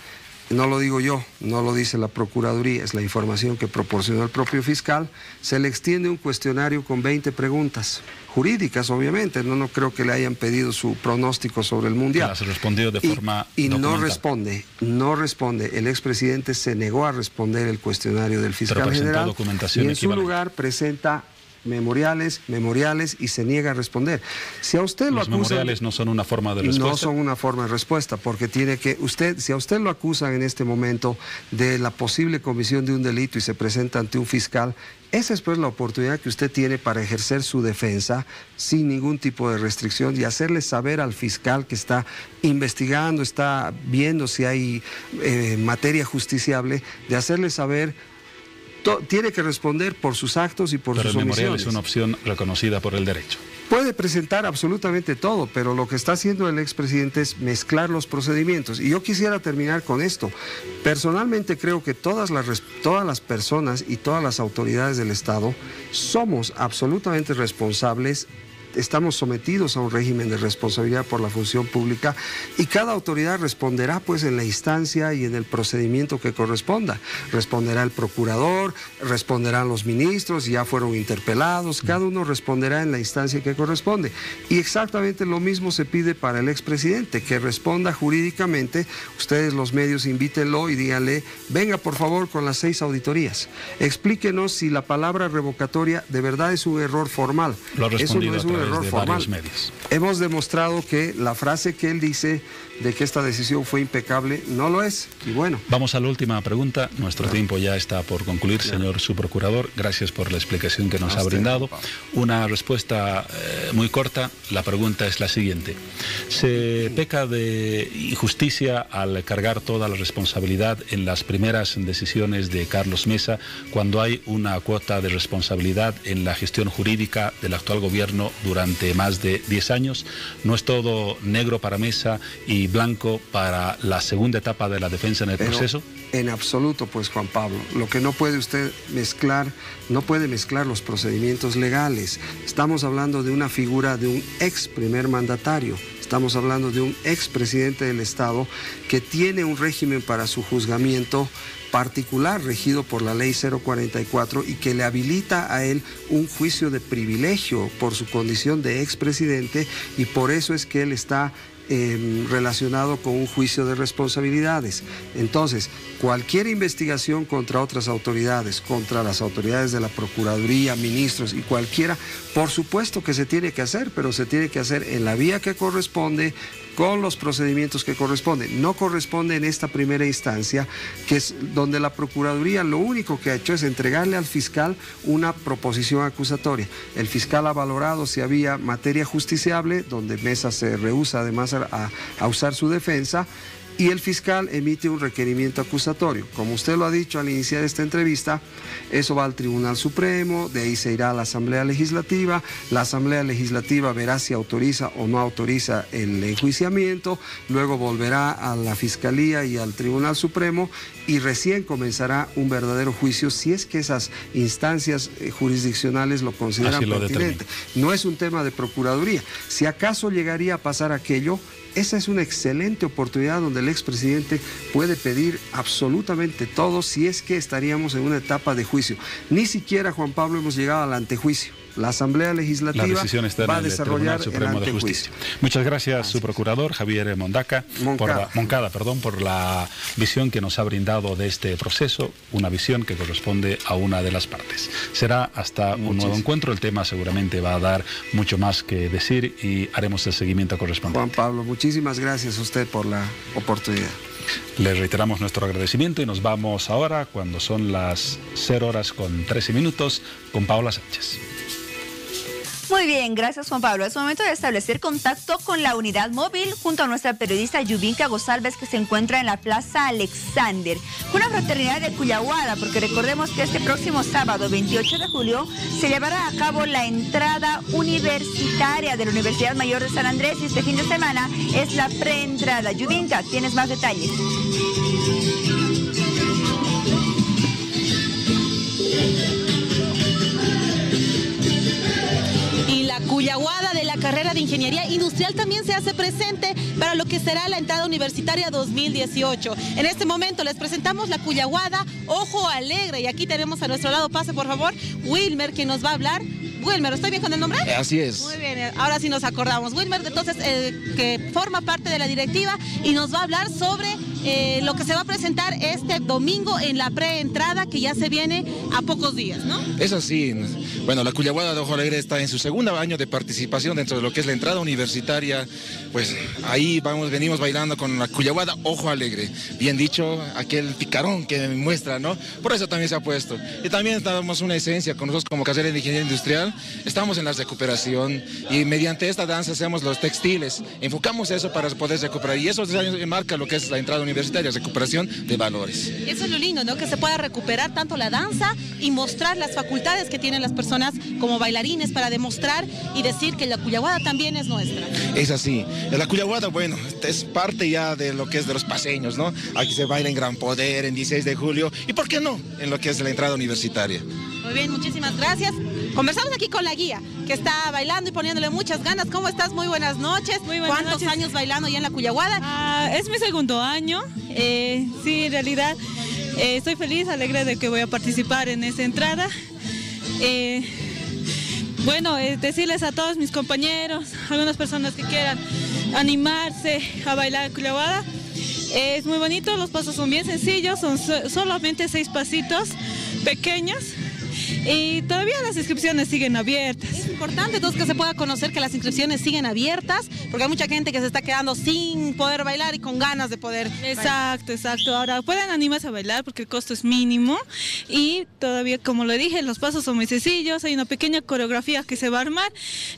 No lo digo yo, no lo dice la Procuraduría, es la información que proporcionó el propio fiscal. Se le extiende un cuestionario con 20 preguntas, jurídicas obviamente, no creo que le hayan pedido su pronóstico sobre el Mundial. Las respondió de forma y no responde. El expresidente se negó a responder el cuestionario del fiscal general y en su lugar presenta memoriales y se niega a responder. Si a usted lo acusan, memoriales no son una forma de respuesta. No son una forma de respuesta, porque tiene que si a usted lo acusan en este momento de la posible comisión de un delito y se presenta ante un fiscal, esa es pues la oportunidad que usted tiene para ejercer su defensa sin ningún tipo de restricción y hacerle saber al fiscal que está investigando, está viendo si hay materia justiciable, de hacerle saber. Tiene que responder por sus actos y por sus omisiones. Pero el memorial es una opción reconocida por el derecho. Puede presentar absolutamente todo, pero lo que está haciendo el expresidente es mezclar los procedimientos. Y yo quisiera terminar con esto. Personalmente creo que todas las personas y todas las autoridades del Estado somos absolutamente responsables. Estamos sometidos a un régimen de responsabilidad por la función pública y cada autoridad responderá pues en la instancia y en el procedimiento que corresponda. Responderá el procurador, responderán los ministros, ya fueron interpelados, cada uno responderá en la instancia que corresponde. Y exactamente lo mismo se pide para el expresidente, que responda jurídicamente. Ustedes los medios invítenlo y díganle, venga por favor con las 6 auditorías. Explíquenos si la palabra revocatoria de verdad es un error formal. Lo ha respondido Eso no es un error formal. Medios. Hemos demostrado que la frase que él dice de que esta decisión fue impecable, no lo es. Y bueno. Vamos a la última pregunta. Nuestro tiempo ya está por concluir, señor subprocurador. Gracias por la explicación que nos ha brindado. Una respuesta muy corta. La pregunta es la siguiente. ¿Se peca de injusticia al cargar toda la responsabilidad en las primeras decisiones de Carlos Mesa cuando hay una cuota de responsabilidad en la gestión jurídica del actual gobierno durante más de 10 años? ¿No es todo negro para Mesa y blanco para la segunda etapa de la defensa en el proceso? En absoluto, pues, Juan Pablo. Lo que no puede usted mezclar, no puede mezclar los procedimientos legales. Estamos hablando de una figura de un ex primer mandatario. Estamos hablando de un expresidente del Estado que tiene un régimen para su juzgamiento particular regido por la ley 044 y que le habilita a él un juicio de privilegio por su condición de expresidente, y por eso es que él está relacionado con un juicio de responsabilidades. Entonces, cualquier investigación contra otras autoridades, contra las autoridades de la Procuraduría, ministros y cualquiera, por supuesto que se tiene que hacer, pero se tiene que hacer en la vía que corresponde, con los procedimientos que corresponden. No corresponde en esta primera instancia, que es donde la Procuraduría lo único que ha hecho es entregarle al fiscal una proposición acusatoria. El fiscal ha valorado si había materia justiciable, donde Mesa se rehúsa además a usar su defensa, y el fiscal emite un requerimiento acusatorio. Como usted lo ha dicho al iniciar esta entrevista, eso va al Tribunal Supremo, de ahí se irá a la Asamblea Legislativa, la Asamblea Legislativa verá si autoriza o no autoriza el enjuiciamiento, luego volverá a la Fiscalía y al Tribunal Supremo, y recién comenzará un verdadero juicio si es que esas instancias jurisdiccionales lo consideran pertinente. No es un tema de Procuraduría. Si acaso llegaría a pasar aquello, esa es una excelente oportunidad donde el expresidente puede pedir absolutamente todo, si es que estaríamos en una etapa de juicio. Ni siquiera, Juan Pablo, hemos llegado al antejuicio. La Asamblea Legislativa va a desarrollar el antejuicio. Muchas gracias, subprocurador Javier Moncada, por la visión que nos ha brindado de este proceso, una visión que corresponde a una de las partes. Será hasta un nuevo encuentro. El tema seguramente va a dar mucho más que decir y haremos el seguimiento correspondiente. Juan Pablo, muchísimas gracias a usted por la oportunidad. Le reiteramos nuestro agradecimiento y nos vamos ahora, cuando son las 0:13, con Paola Sánchez. Muy bien, gracias Juan Pablo. Es momento de establecer contacto con la unidad móvil junto a nuestra periodista Yubinka González, que se encuentra en la Plaza Alexander. Una fraternidad de Cuyahuada, porque recordemos que este próximo sábado 28 de julio se llevará a cabo la entrada universitaria de la Universidad Mayor de San Andrés, y este fin de semana es la preentrada. Yubinka, tienes más detalles. Cuyahuada de la carrera de Ingeniería Industrial también se hace presente para lo que será la entrada universitaria 2018. En este momento les presentamos la Cuyahuada Ojo Alegre, y aquí tenemos a nuestro lado, pase por favor, Wilmer, que nos va a hablar. Wilmer, ¿estoy bien con el nombre? Así es. Muy bien, ahora sí nos acordamos. Wilmer, entonces, que forma parte de la directiva y nos va a hablar sobre lo que se va a presentar este domingo en la preentrada, que ya se viene a pocos días, ¿no? Es así. Bueno, la Cuyahuada de Ojo Alegre está en su segundo año de participación dentro de lo que es la entrada universitaria. Pues ahí venimos bailando con la Cuyahuada Ojo Alegre. Bien dicho, aquel picarón que muestra, ¿no? Por eso también se ha puesto. Y también damos una esencia con nosotros como carrera de Ingeniería Industrial. Estamos en la recuperación y mediante esta danza hacemos los textiles. Enfocamos eso para poder recuperar. Y eso marca lo que es la entrada universitaria, recuperación de valores. Eso es lo lindo, ¿no? Que se pueda recuperar tanto la danza y mostrar las facultades que tienen las personas como bailarines para demostrar y decir que la Cuyahuada también es nuestra. Es así. La Cuyahuada, bueno, es parte ya de lo que es de los paseños, ¿no? Aquí se baila en Gran Poder, en 16 de julio. ¿Y por qué no? En lo que es la entrada universitaria. Muy bien, muchísimas gracias. Conversamos aquí con la guía, que está bailando y poniéndole muchas ganas. ¿Cómo estás? Muy buenas noches. Muy buenas ¿Cuántos noches. años bailando ya en la Cuyahuada? Es mi segundo año. Sí, en realidad estoy feliz, alegre de que voy a participar en esta entrada. Bueno, decirles a todos mis compañeros, algunas personas que quieran animarse a bailar Cuyahuada. Es muy bonito, los pasos son bien sencillos, son solamente 6 pasitos pequeños. y todavía las inscripciones siguen abiertas. Es importante entonces que se pueda conocer que las inscripciones siguen abiertas, porque hay mucha gente que se está quedando sin poder bailar y con ganas de poder Exacto. Ahora pueden animarse a bailar porque el costo es mínimo y todavía, como le dije, los pasos son muy sencillos, hay una pequeña coreografía que se va a armar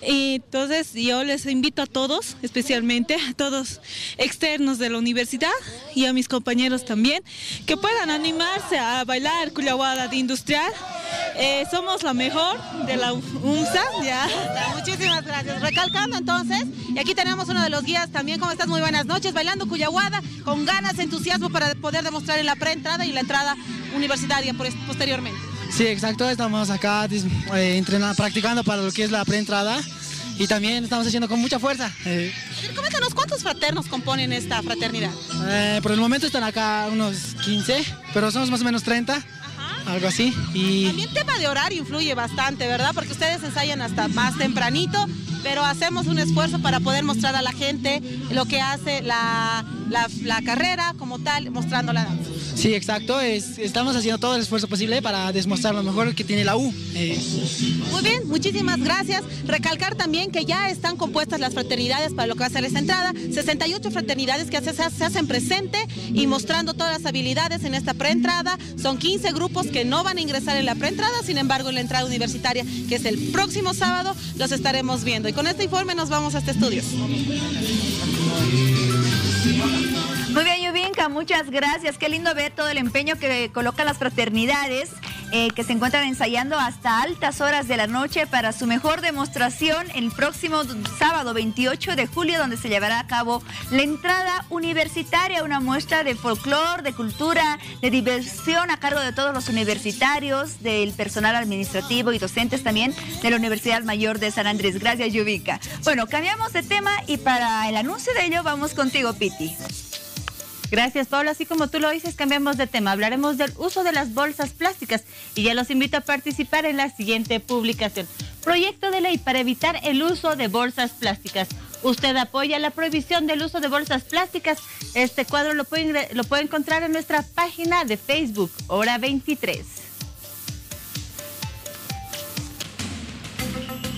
y entonces yo les invito a todos, especialmente a todos externos de la universidad y a mis compañeros también, que puedan animarse a bailar Cuyahuada de Industrial. Somos la mejor de la UMSA, ya. Muchísimas gracias. Recalcando entonces, y aquí tenemos uno de los guías también. ¿Cómo estás? Muy buenas noches. Bailando Cuyahuada con ganas, entusiasmo para poder demostrar en la preentrada y la entrada universitaria posteriormente. Sí, exacto. Estamos acá entrenando, practicando para lo que es la preentrada y también estamos haciendo con mucha fuerza. Coméntanos, ¿cuántos fraternos componen esta fraternidad? Por el momento están acá unos 15, pero somos más o menos 30. Algo así. Y también tema de horario influye bastante, ¿verdad? Porque ustedes ensayan hasta más tempranito, pero hacemos un esfuerzo para poder mostrar a la gente lo que hace la carrera como tal, mostrando la danza. Sí, exacto. Estamos haciendo todo el esfuerzo posible para demostrar lo mejor que tiene la U. Muy bien, muchísimas gracias. Recalcar también que ya están compuestas las fraternidades para lo que va a ser esta entrada. 68 fraternidades que se hacen presente y mostrando todas las habilidades en esta preentrada. Son 15 grupos que no van a ingresar en la preentrada, sin embargo en la entrada universitaria, que es el próximo sábado, los estaremos viendo. Y con este informe nos vamos a este estudio. Muy bien, Yubinka, muchas gracias. Qué lindo ver todo el empeño que colocan las fraternidades que se encuentran ensayando hasta altas horas de la noche para su mejor demostración el próximo sábado 28 de julio, donde se llevará a cabo la entrada universitaria, una muestra de folclore, de cultura, de diversión a cargo de todos los universitarios, del personal administrativo y docentes también de la Universidad Mayor de San Andrés. Gracias, Yubinka. Bueno, cambiamos de tema y para el anuncio de ello vamos contigo, Piti. Gracias, Paula. Así como tú lo dices, cambiamos de tema. Hablaremos del uso de las bolsas plásticas y ya los invito a participar en la siguiente publicación. Proyecto de ley para evitar el uso de bolsas plásticas. ¿Usted apoya la prohibición del uso de bolsas plásticas? Este cuadro lo puede encontrar en nuestra página de Facebook, Hora 23.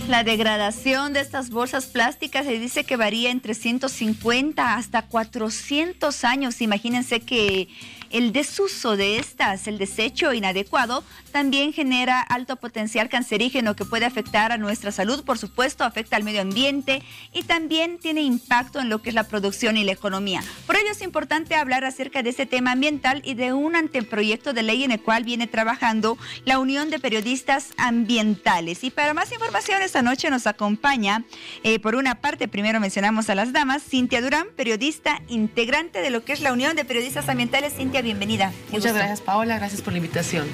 La degradación de estas bolsas plásticas se dice que varía entre 150 hasta 400 años. Imagínense que el desuso de estas, el desecho inadecuado, también genera alto potencial cancerígeno que puede afectar a nuestra salud, por supuesto, afecta al medio ambiente y también tiene impacto en lo que es la producción y la economía. Por ello es importante hablar acerca de ese tema ambiental y de un anteproyecto de ley en el cual viene trabajando la Unión de Periodistas Ambientales. Y para más información, esta noche nos acompaña, por una parte, primero mencionamos a las damas, Cintia Durán, periodista integrante de lo que es la Unión de Periodistas Ambientales. Cintia, bienvenida. Muchas gracias, Paola. Gracias por la invitación.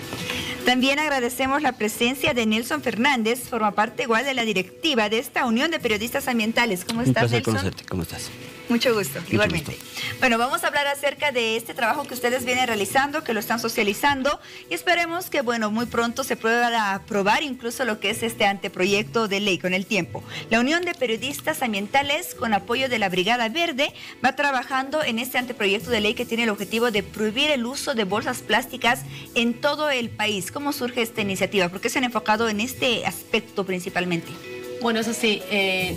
También agradecemos la presencia de Nelson Fernández, forma parte igual de la directiva de esta Unión de Periodistas Ambientales. ¿Cómo estás, Un placer Nelson? conocerte. ¿Cómo estás? Mucho gusto, igualmente. Gusto. Bueno, vamos a hablar acerca de este trabajo que ustedes vienen realizando, que lo están socializando y esperemos que, bueno, muy pronto se pueda aprobar incluso lo que es este anteproyecto de ley con el tiempo. La Unión de Periodistas Ambientales, con apoyo de la Brigada Verde, va trabajando en este anteproyecto de ley que tiene el objetivo de prohibir el uso de bolsas plásticas en todo el país. ¿Cómo surge esta iniciativa? ¿Por qué se han enfocado en este aspecto principalmente? Bueno, es así.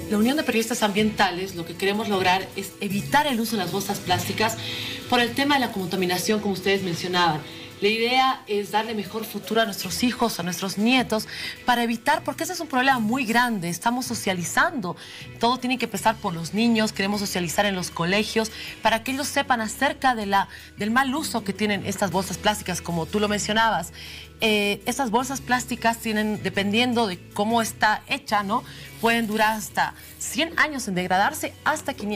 La Unión de Periodistas Ambientales lo que queremos lograr es evitar el uso de las bolsas plásticas por el tema de la contaminación, como ustedes mencionaban. La idea es darle mejor futuro a nuestros hijos, a nuestros nietos, para evitar, porque ese es un problema muy grande. Estamos socializando. Todo tiene que empezar por los niños. Queremos socializar en los colegios para que ellos sepan acerca del mal uso que tienen estas bolsas plásticas, como tú lo mencionabas. Estas bolsas plásticas tienen, dependiendo de cómo está hecha, ¿no? Pueden durar hasta 100 años en degradarse,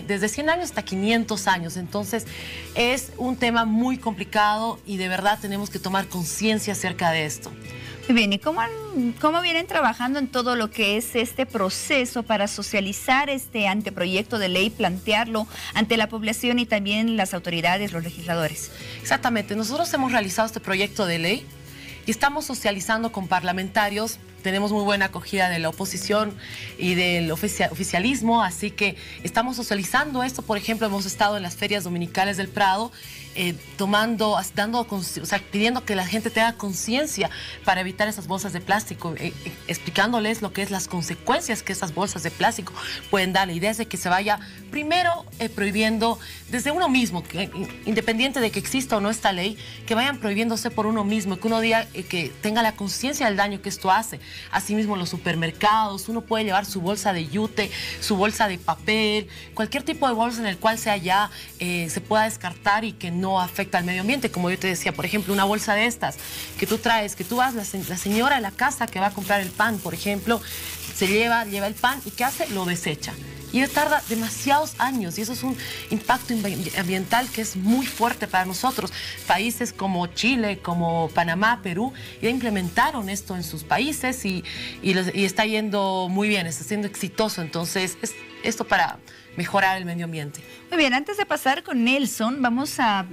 desde 100 años hasta 500 años. Entonces, es un tema muy complicado y de verdad tenemos que tomar conciencia acerca de esto. Muy bien, ¿y cómo vienen trabajando en todo lo que es este proceso para socializar este anteproyecto de ley, plantearlo ante la población y también las autoridades, los legisladores? Exactamente, nosotros hemos realizado este proyecto de ley y estamos socializando con parlamentarios tenemos muy buena acogida de la oposición y del oficialismo, así que estamos socializando esto. Por ejemplo, hemos estado en las ferias dominicales del Prado, pidiendo que la gente tenga conciencia para evitar esas bolsas de plástico, explicándoles lo que es las consecuencias que esas bolsas de plástico pueden dar. La idea es de que se vaya primero prohibiendo desde uno mismo, que, independiente de que exista o no esta ley, que vayan prohibiéndose por uno mismo, que uno diga que tenga la conciencia del daño que esto hace. Asimismo, en los supermercados, uno puede llevar su bolsa de yute, su bolsa de papel, cualquier tipo de bolsa en el cual sea ya se pueda descartar y que no afecta al medio ambiente. Como yo te decía, por ejemplo, una bolsa de estas que tú traes, que tú vas, la señora de la casa que va a comprar el pan, por ejemplo, se lleva el pan y ¿qué hace? Lo desecha. Y tarda demasiados años y eso es un impacto ambiental que es muy fuerte para nosotros. Países como Chile, como Panamá, Perú, ya implementaron esto en sus países y está yendo muy bien, está siendo exitoso. Entonces, es esto para mejorar el medio ambiente. Muy bien, antes de pasar con Nelson, vamos a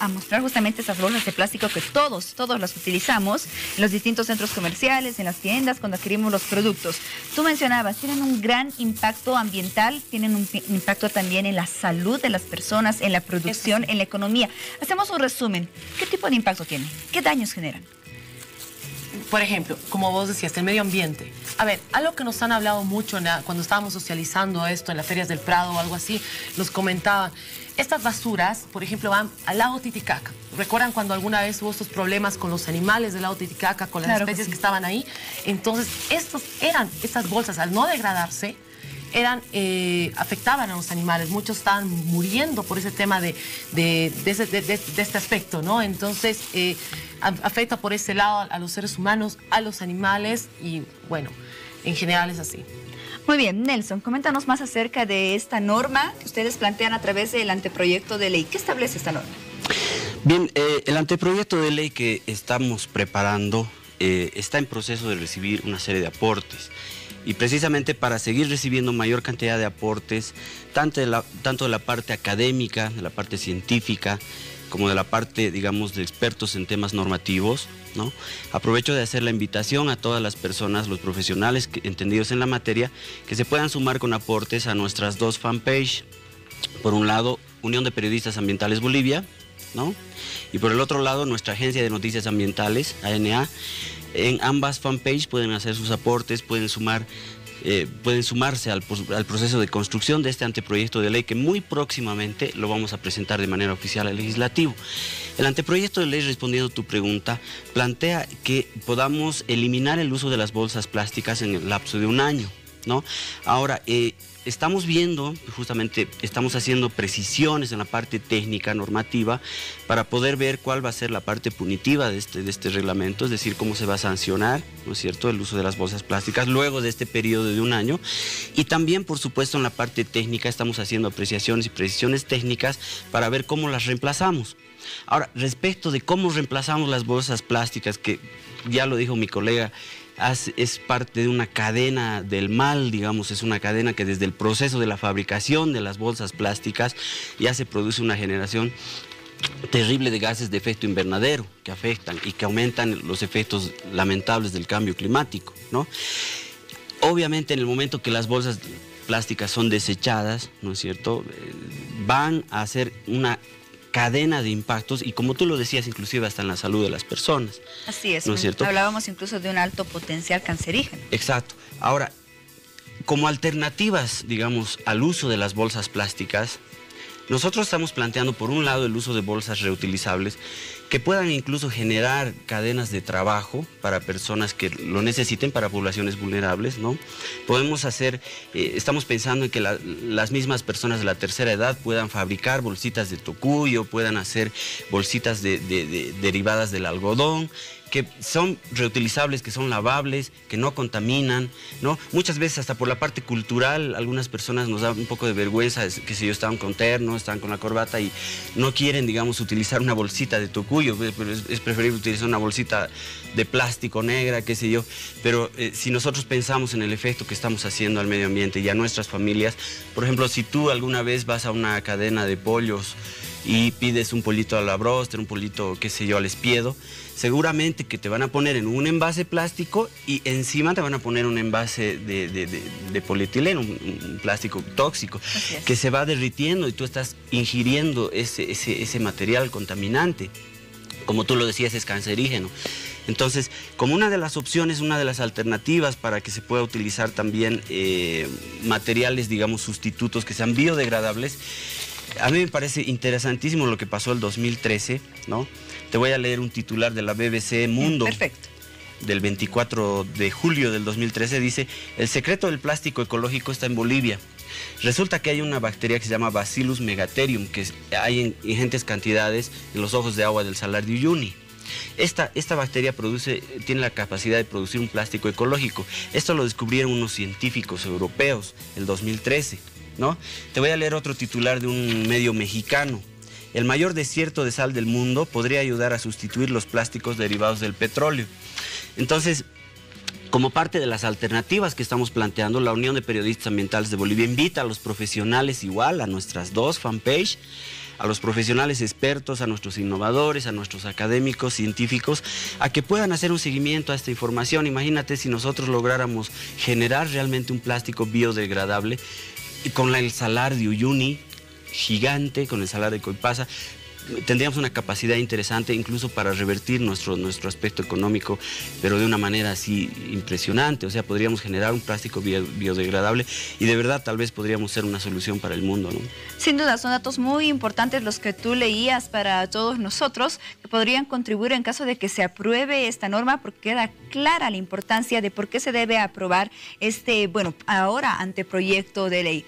mostrar justamente esas bolsas de plástico que todos las utilizamos en los distintos centros comerciales, en las tiendas, cuando adquirimos los productos. Tú mencionabas, tienen un gran impacto ambiental, tienen un impacto también en la salud de las personas, en la producción, en la economía. Hacemos un resumen. ¿Qué tipo de impacto tienen? ¿Qué daños generan? Por ejemplo, como vos decías, el medio ambiente. A ver, algo que nos han hablado mucho cuando estábamos socializando esto en las ferias del Prado o algo así, nos comentaban, estas basuras, por ejemplo, van al lago Titicaca. ¿Recuerdan cuando alguna vez hubo estos problemas con los animales del lago Titicaca, con las especies que estaban ahí? Entonces, estas bolsas, al no degradarse, afectaban a los animales. Muchos estaban muriendo por ese tema de este aspecto, ¿no? Entonces, afecta por ese lado a los seres humanos, a los animales y, bueno, en general es así. Muy bien, Nelson, coméntanos más acerca de esta norma que ustedes plantean a través del anteproyecto de ley. ¿Qué establece esta norma? Bien, el anteproyecto de ley que estamos preparando está en proceso de recibir una serie de aportes. Y precisamente para seguir recibiendo mayor cantidad de aportes, tanto de la parte académica, de la parte científica, como de la parte, digamos, de expertos en temas normativos, ¿no? Aprovecho de hacer la invitación a todas las personas, los profesionales entendidos en la materia, que se puedan sumar con aportes a nuestras dos fanpage. Por un lado, Unión de Periodistas Ambientales Bolivia, ¿no? Y por el otro lado, nuestra Agencia de Noticias Ambientales, ANA. En ambas fanpage pueden hacer sus aportes, pueden sumarse al proceso de construcción de este anteproyecto de ley que muy próximamente lo vamos a presentar de manera oficial al legislativo. El anteproyecto de ley, respondiendo a tu pregunta, plantea que podamos eliminar el uso de las bolsas plásticas en el lapso de un año, ¿no? Ahora, estamos viendo, justamente estamos haciendo precisiones en la parte técnica, normativa, para poder ver cuál va a ser la parte punitiva de este reglamento, es decir, cómo se va a sancionar, ¿no es cierto?, el uso de las bolsas plásticas luego de este periodo de un año. Y también, por supuesto, en la parte técnica estamos haciendo apreciaciones y precisiones técnicas para ver cómo las reemplazamos. Ahora, respecto de cómo reemplazamos las bolsas plásticas, que ya lo dijo mi colega, es parte de una cadena del mal, digamos, es una cadena que desde el proceso de la fabricación de las bolsas plásticas ya se produce una generación terrible de gases de efecto invernadero que afectan y que aumentan los efectos lamentables del cambio climático, ¿no? Obviamente, en el momento que las bolsas plásticas son desechadas, ¿no es cierto?, van a hacer una cadena de impactos y, como tú lo decías, inclusive hasta en la salud de las personas. Así es, ¿no es cierto? Hablábamos incluso de un alto potencial cancerígeno. Exacto. Ahora, como alternativas, digamos, al uso de las bolsas plásticas, nosotros estamos planteando, por un lado, el uso de bolsas reutilizables que puedan incluso generar cadenas de trabajo para personas que lo necesiten, para poblaciones vulnerables, ¿no? Podemos hacer, estamos pensando en que las mismas personas de la tercera edad puedan fabricar bolsitas de tocuyo, puedan hacer bolsitas derivadas del algodón, que son reutilizables, que son lavables, que no contaminan, ¿no? Muchas veces hasta por la parte cultural, algunas personas nos da un poco de vergüenza, que si ellos estaban con terno, están con la corbata y no quieren, digamos, utilizar una bolsita de tocuyo, pero es preferible utilizar una bolsita de plástico negra, qué sé yo. Pero si nosotros pensamos en el efecto que estamos haciendo al medio ambiente y a nuestras familias, por ejemplo, si tú alguna vez vas a una cadena de pollos y pides un pollito a la bróster, un pollito, qué sé yo, al espiedo, seguramente que te van a poner en un envase plástico y encima te van a poner un envase de polietileno, un plástico tóxico, que se va derritiendo y tú estás ingiriendo ese material contaminante. Como tú lo decías, es cancerígeno. Entonces, como una de las opciones, una de las alternativas para que se pueda utilizar también materiales, digamos, sustitutos que sean biodegradables, a mí me parece interesantísimo lo que pasó el 2013, ¿no? Te voy a leer un titular de la BBC Mundo. Perfecto. Del 24 de julio del 2013, dice: el secreto del plástico ecológico está en Bolivia. Resulta que hay una bacteria que se llama Bacillus megatherium, que hay en ingentes cantidades en los ojos de agua del Salar de Uyuni. Esta bacteria tiene la capacidad de producir un plástico ecológico. Esto lo descubrieron unos científicos europeos el 2013, ¿no? Te voy a leer otro titular de un medio mexicano. El mayor desierto de sal del mundo podría ayudar a sustituir los plásticos derivados del petróleo. Entonces, como parte de las alternativas que estamos planteando, la Unión de Periodistas Ambientales de Bolivia invita a los profesionales igual, a nuestras dos fanpage, a los profesionales expertos, a nuestros innovadores, a nuestros académicos, científicos, a que puedan hacer un seguimiento a esta información. Imagínate si nosotros lográramos generar realmente un plástico biodegradable y con el Salar de Uyuni gigante, con el Salar de Coipasa, tendríamos una capacidad interesante incluso para revertir nuestro aspecto económico, pero de una manera así impresionante. O sea, podríamos generar un plástico biodegradable y de verdad tal vez podríamos ser una solución para el mundo, ¿no? Sin duda, son datos muy importantes los que tú leías para todos nosotros, que podrían contribuir en caso de que se apruebe esta norma, porque queda clara la importancia de por qué se debe aprobar este, bueno, ahora anteproyecto de ley.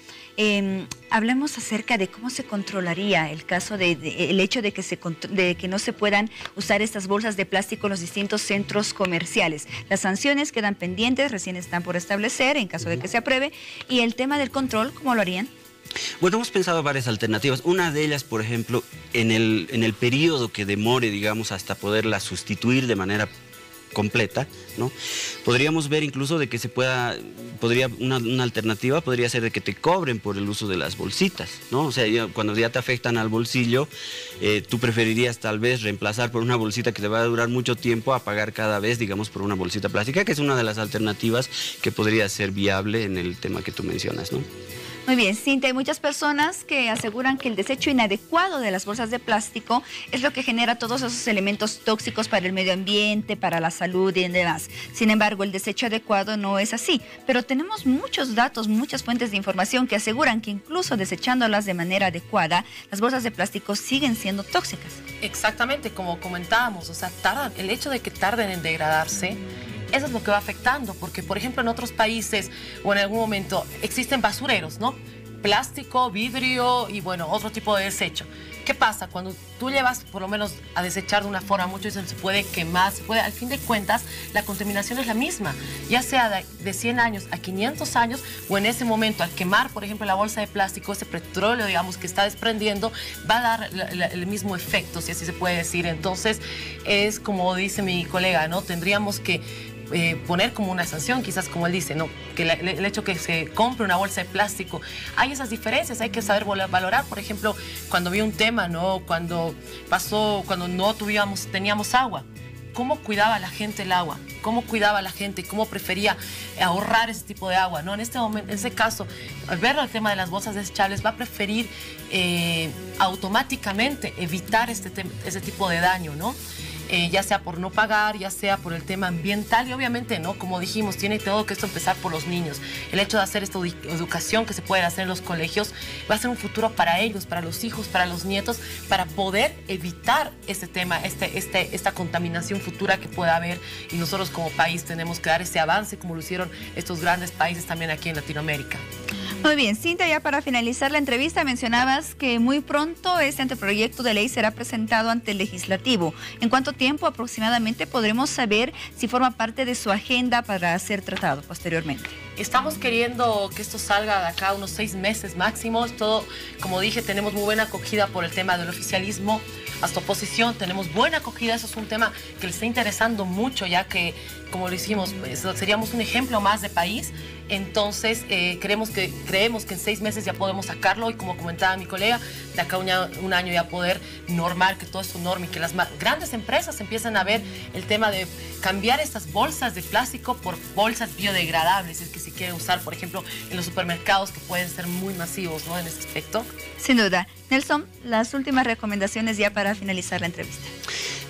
Hablemos acerca de cómo se controlaría el caso el hecho de que no se puedan usar estas bolsas de plástico en los distintos centros comerciales. Las sanciones quedan pendientes, recién están por establecer en caso de que se apruebe. Y el tema del control, ¿cómo lo harían? Bueno, hemos pensado varias alternativas. Una de ellas, por ejemplo, en el periodo que demore, digamos, hasta poderla sustituir de manera completa, ¿no? Podríamos ver incluso de que una alternativa podría ser de que te cobren por el uso de las bolsitas, ¿no? O sea, cuando ya te afectan al bolsillo, tú preferirías tal vez reemplazar por una bolsita que te va a durar mucho tiempo a pagar cada vez, digamos, por una bolsita plástica, que es una de las alternativas que podría ser viable en el tema que tú mencionas, ¿no? Muy bien, Cintia, hay muchas personas que aseguran que el desecho inadecuado de las bolsas de plástico es lo que genera todos esos elementos tóxicos para el medio ambiente, para la salud y demás. Sin embargo, el desecho adecuado no es así, pero tenemos muchos datos, muchas fuentes de información que aseguran que incluso desechándolas de manera adecuada, las bolsas de plástico siguen siendo tóxicas. Exactamente, como comentábamos, o sea, el hecho de que tarden en degradarse, eso es lo que va afectando, porque por ejemplo en otros países o en algún momento existen basureros, ¿no? Plástico, vidrio y bueno, otro tipo de desecho. ¿Qué pasa? Cuando tú llevas por lo menos a desechar de una forma, mucho se puede quemar, al fin de cuentas la contaminación es la misma, ya sea de 100 años a 500 años o en ese momento al quemar, por ejemplo, la bolsa de plástico, ese petróleo, digamos, que está desprendiendo, va a dar el mismo efecto, si así se puede decir. Entonces, es como dice mi colega, ¿no? Tendríamos que poner como una sanción, quizás como él dice, ¿no? Que el hecho que se compre una bolsa de plástico, hay esas diferencias, hay que saber valorar. Por ejemplo, cuando vi un tema, ¿no? Cuando no teníamos agua, ¿cómo cuidaba la gente el agua? ¿Cómo cuidaba la gente? ¿Cómo prefería ahorrar ese tipo de agua? ¿No? En este momento, en ese caso, al ver el tema de las bolsas desechables, va a preferir automáticamente evitar ese tipo de daño, ¿no? Ya sea por no pagar, ya sea por el tema ambiental y obviamente, ¿no? Como dijimos, tiene todo que esto empezar por los niños. El hecho de hacer esta educación que se puede hacer en los colegios va a ser un futuro para ellos, para los hijos, para los nietos, para poder evitar este tema, esta contaminación futura que pueda haber, y nosotros como país tenemos que dar ese avance como lo hicieron estos grandes países también aquí en Latinoamérica. Muy bien, Cintia, ya para finalizar la entrevista mencionabas que muy pronto este anteproyecto de ley será presentado ante el legislativo. ¿En cuánto tiempo aproximadamente podremos saber si forma parte de su agenda para ser tratado posteriormente? Estamos queriendo que esto salga de acá unos 6 meses máximo. Todo, como dije, tenemos muy buena acogida por el tema del oficialismo. Hasta oposición tenemos buena acogida. Eso es un tema que le está interesando mucho, ya que, como lo hicimos, seríamos un ejemplo más de país. Entonces, creemos que en 6 meses ya podemos sacarlo y, como comentaba mi colega, de acá un año ya poder normar, que todo esto norme y que las grandes empresas empiecen a ver el tema de cambiar estas bolsas de plástico por bolsas biodegradables, es que se quiere usar, por ejemplo, en los supermercados, que pueden ser muy masivos, ¿no?, en ese aspecto. Sin duda. Nelson, las últimas recomendaciones ya para finalizar la entrevista.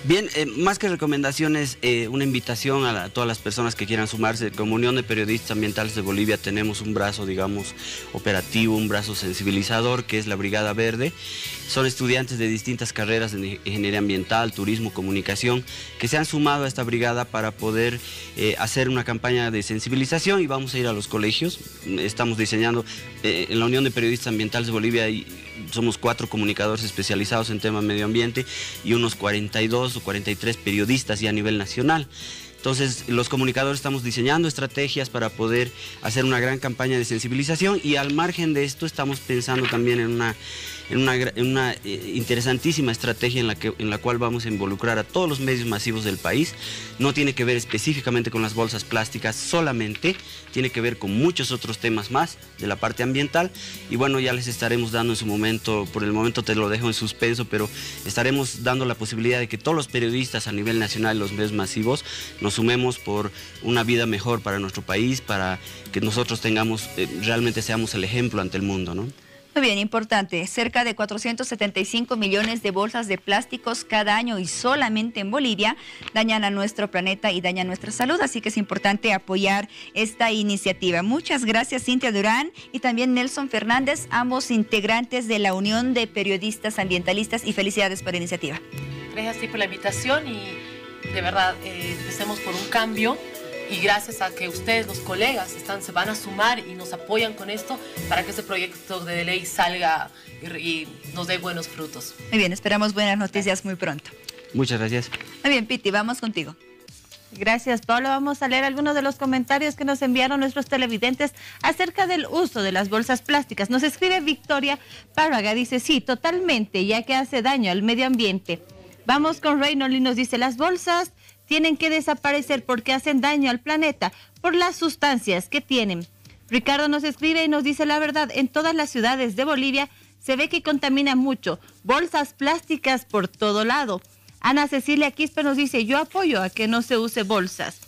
Bien, más que recomendaciones, una invitación a todas las personas que quieran sumarse. Como Unión de Periodistas Ambientales de Bolivia tenemos un brazo, digamos, operativo, un brazo sensibilizador, que es la Brigada Verde. Son estudiantes de distintas carreras de ingeniería ambiental, turismo, comunicación, que se han sumado a esta brigada para poder hacer una campaña de sensibilización, y vamos a ir a los colegios. Estamos diseñando, en la Unión de Periodistas Ambientales de Bolivia somos 4 comunicadores especializados en tema medio ambiente y unos 42 o 43 periodistas ya a nivel nacional. Entonces, los comunicadores estamos diseñando estrategias para poder hacer una gran campaña de sensibilización, y al margen de esto estamos pensando también en una interesantísima estrategia en la cual vamos a involucrar a todos los medios masivos del país. No tiene que ver específicamente con las bolsas plásticas solamente, tiene que ver con muchos otros temas más de la parte ambiental, y bueno, ya les estaremos dando en su momento. Por el momento te lo dejo en suspenso, pero estaremos dando la posibilidad de que todos los periodistas a nivel nacional y los medios masivos nos sumemos por una vida mejor para nuestro país, para que nosotros tengamos, realmente seamos el ejemplo ante el mundo, ¿no? Muy bien, importante. Cerca de 475 millones de bolsas de plásticos cada año, y solamente en Bolivia, dañan a nuestro planeta y dañan nuestra salud. Así que es importante apoyar esta iniciativa. Muchas gracias, Cintia Durán y también Nelson Fernández, ambos integrantes de la Unión de Periodistas Ambientalistas, y felicidades por la iniciativa. Gracias por la invitación, y de verdad empecemos por un cambio. Y gracias a que ustedes, los colegas, se van a sumar y nos apoyan con esto para que este proyecto de ley salga y nos dé buenos frutos. Muy bien, esperamos buenas noticias muy pronto. Muchas gracias. Muy bien, Piti, vamos contigo. Gracias, Pablo. Vamos a leer algunos de los comentarios que nos enviaron nuestros televidentes acerca del uso de las bolsas plásticas. Nos escribe Victoria Párraga, dice, sí, totalmente, ya que hace daño al medio ambiente. Vamos con Reynolds y nos dice, las bolsas tienen que desaparecer porque hacen daño al planeta por las sustancias que tienen. Ricardo nos escribe y nos dice, la verdad, en todas las ciudades de Bolivia se ve que contamina mucho, bolsas plásticas por todo lado. Ana Cecilia Quispe nos dice, yo apoyo a que no se use bolsas.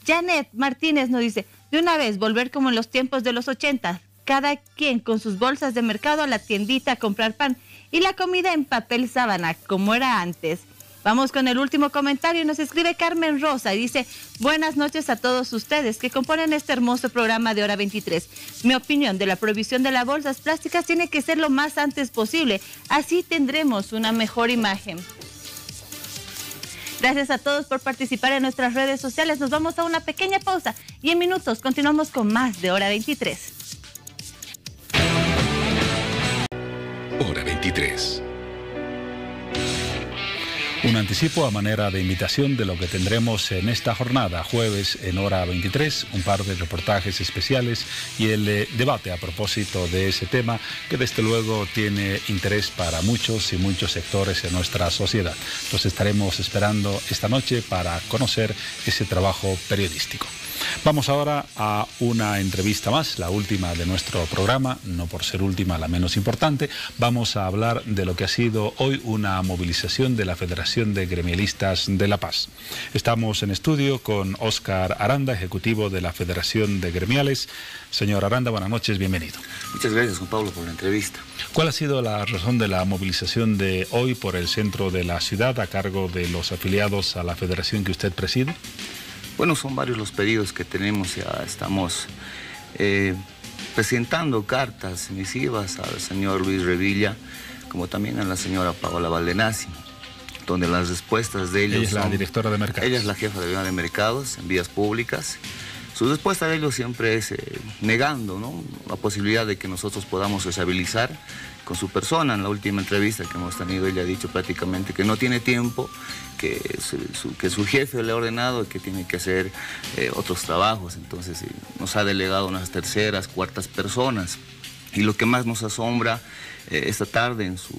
Janet Martínez nos dice, de una vez volver como en los tiempos de los 80, cada quien con sus bolsas de mercado a la tiendita a comprar pan y la comida en papel sábana, como era antes. Vamos con el último comentario y nos escribe Carmen Rosa y dice, buenas noches a todos ustedes que componen este hermoso programa de Hora 23. Mi opinión de la prohibición de las bolsas plásticas tiene que ser lo más antes posible, así tendremos una mejor imagen. Gracias a todos por participar en nuestras redes sociales. Nos vamos a una pequeña pausa y en minutos continuamos con más de Hora 23. Hora 23. Un anticipo a manera de invitación de lo que tendremos en esta jornada, jueves en Hora 23, un par de reportajes especiales y el debate a propósito de ese tema que desde luego tiene interés para muchos y muchos sectores en nuestra sociedad. Los estaremos esperando esta noche para conocer ese trabajo periodístico. Vamos ahora a una entrevista más, la última de nuestro programa, no por ser última, la menos importante. Vamos a hablar de lo que ha sido hoy una movilización de la Federación de Gremialistas de La Paz. Estamos en estudio con Óscar Aranda, ejecutivo de la Federación de Gremiales. Señor Aranda, buenas noches, bienvenido. Muchas gracias, Juan Pablo, por la entrevista. ¿Cuál ha sido la razón de la movilización de hoy por el centro de la ciudad a cargo de los afiliados a la federación que usted preside? Bueno, son varios los pedidos que tenemos, ya estamos presentando cartas emisivas al señor Luis Revilla, como también a la señora Paola Valdenazzi, donde las respuestas de ellos Ella es la directora de mercados. Ella es la jefa de mercados en vías públicas, Su respuesta de ellos siempre es negando, ¿no?, la posibilidad de que nosotros podamos responsabilizar con su persona. En la última entrevista que hemos tenido, ella ha dicho prácticamente que no tiene tiempo, que su jefe le ha ordenado que tiene que hacer otros trabajos, entonces nos ha delegado unas terceras, cuartas personas. Y lo que más nos asombra esta tarde en su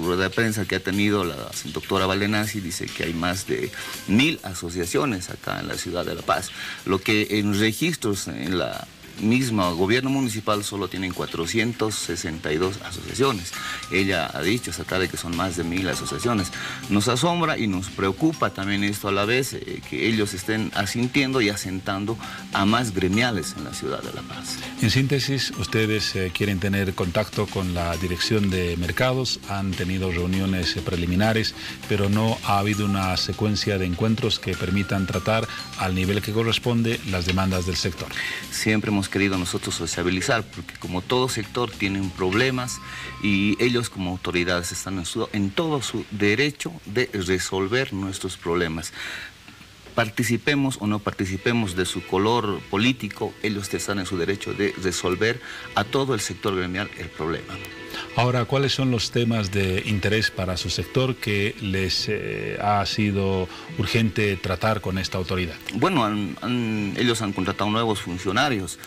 rueda de prensa que ha tenido la doctora Baldenazzi, dice que hay más de 1000 asociaciones acá en la ciudad de La Paz, lo que en registros en la misma gobierno municipal solo tienen 462 asociaciones. Ella ha dicho esta tarde que son más de 1000 asociaciones. Nos asombra y nos preocupa también esto a la vez, que ellos estén asintiendo y asentando a más gremiales en la ciudad de La Paz. En síntesis, ustedes quieren tener contacto con la dirección de mercados, han tenido reuniones preliminares, pero no ha habido una secuencia de encuentros que permitan tratar al nivel que corresponde las demandas del sector. Siempre hemos querido nosotros sociabilizar, porque como todo sector tienen problemas y ellos como autoridades están en todo su derecho de resolver nuestros problemas. Participemos o no participemos de su color político, ellos están en su derecho de resolver a todo el sector gremial el problema. Ahora, ¿cuáles son los temas de interés para su sector que les ha sido urgente tratar con esta autoridad? Bueno, ellos han contratado nuevos funcionarios.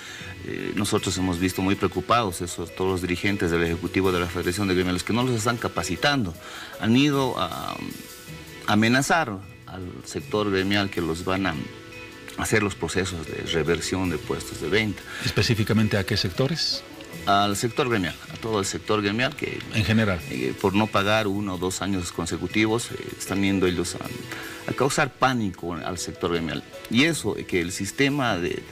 Nosotros hemos visto muy preocupados todos los dirigentes del Ejecutivo de la Federación de Gremiales que no los están capacitando. Han ido a amenazar al sector gremial que los van a hacer los procesos de reversión de puestos de venta. ¿Específicamente a qué sectores? Al sector gremial, a todo el sector gremial que... En general. Por no pagar 1 o 2 años consecutivos, están yendo ellos a causar pánico al sector gremial. Y eso, que el sistema de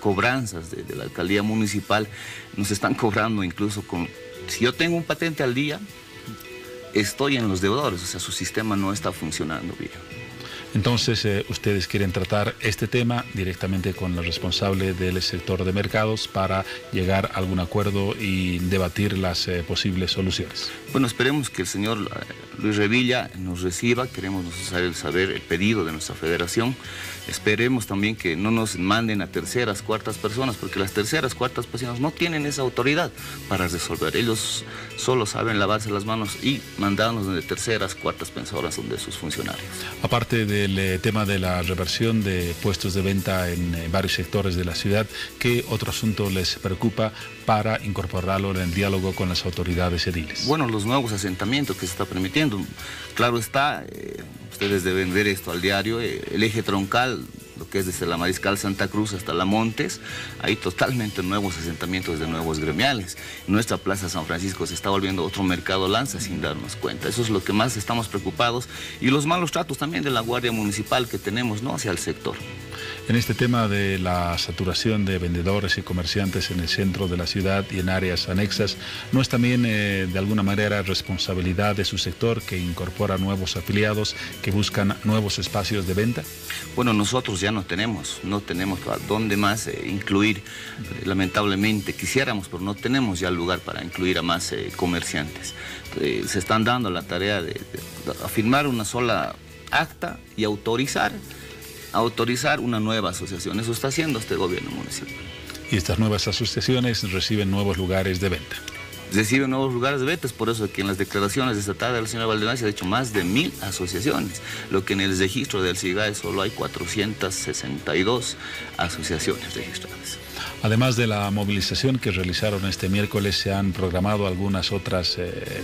cobranzas de la alcaldía municipal nos están cobrando incluso con... Si yo tengo un patente al día, estoy en los deudores, o sea, su sistema no está funcionando bien. Entonces, ustedes quieren tratar este tema directamente con la responsable del sector de mercados para llegar a algún acuerdo y debatir las posibles soluciones. Bueno, esperemos que el señor Luis Revilla nos reciba. Queremos saber el pedido de nuestra federación. Esperemos también que no nos manden a terceras, cuartas personas, porque las terceras, cuartas personas no tienen esa autoridad para resolver. Ellos solo saben lavarse las manos y mandarnos de terceras, cuartas personas de sus funcionarios. Aparte del tema de la reversión de puestos de venta en varios sectores de la ciudad, ¿qué otro asunto les preocupa para incorporarlo en el diálogo con las autoridades ediles? Bueno, los nuevos asentamientos que se está permitiendo. Claro está, ustedes deben ver esto al diario, el eje troncal, lo que es desde la Mariscal Santa Cruz hasta la Montes, hay totalmente nuevos asentamientos de nuevos gremiales. Nuestra Plaza San Francisco se está volviendo otro mercado lanza sin darnos cuenta. Eso es lo que más estamos preocupados, y los malos tratos también de la Guardia Municipal que tenemos, ¿no?, hacia el sector. En este tema de la saturación de vendedores y comerciantes en el centro de la ciudad y en áreas anexas, ¿no es también de alguna manera responsabilidad de su sector que incorpora nuevos afiliados que buscan nuevos espacios de venta? Bueno, nosotros ya no tenemos a dónde más incluir. Lamentablemente quisiéramos, pero no tenemos ya lugar para incluir a más comerciantes. Se están dando la tarea de firmar una sola acta y autorizar una nueva asociación. Eso está haciendo este gobierno municipal. Y estas nuevas asociaciones reciben nuevos lugares de venta. Reciben nuevos lugares de venta, es por eso que en las declaraciones de esta tarde la señora Baldenazzi ha dicho más de 1000 asociaciones, lo que en el registro del SIGAE solo hay 462 asociaciones registradas. Además de la movilización que realizaron este miércoles, se han programado algunas otras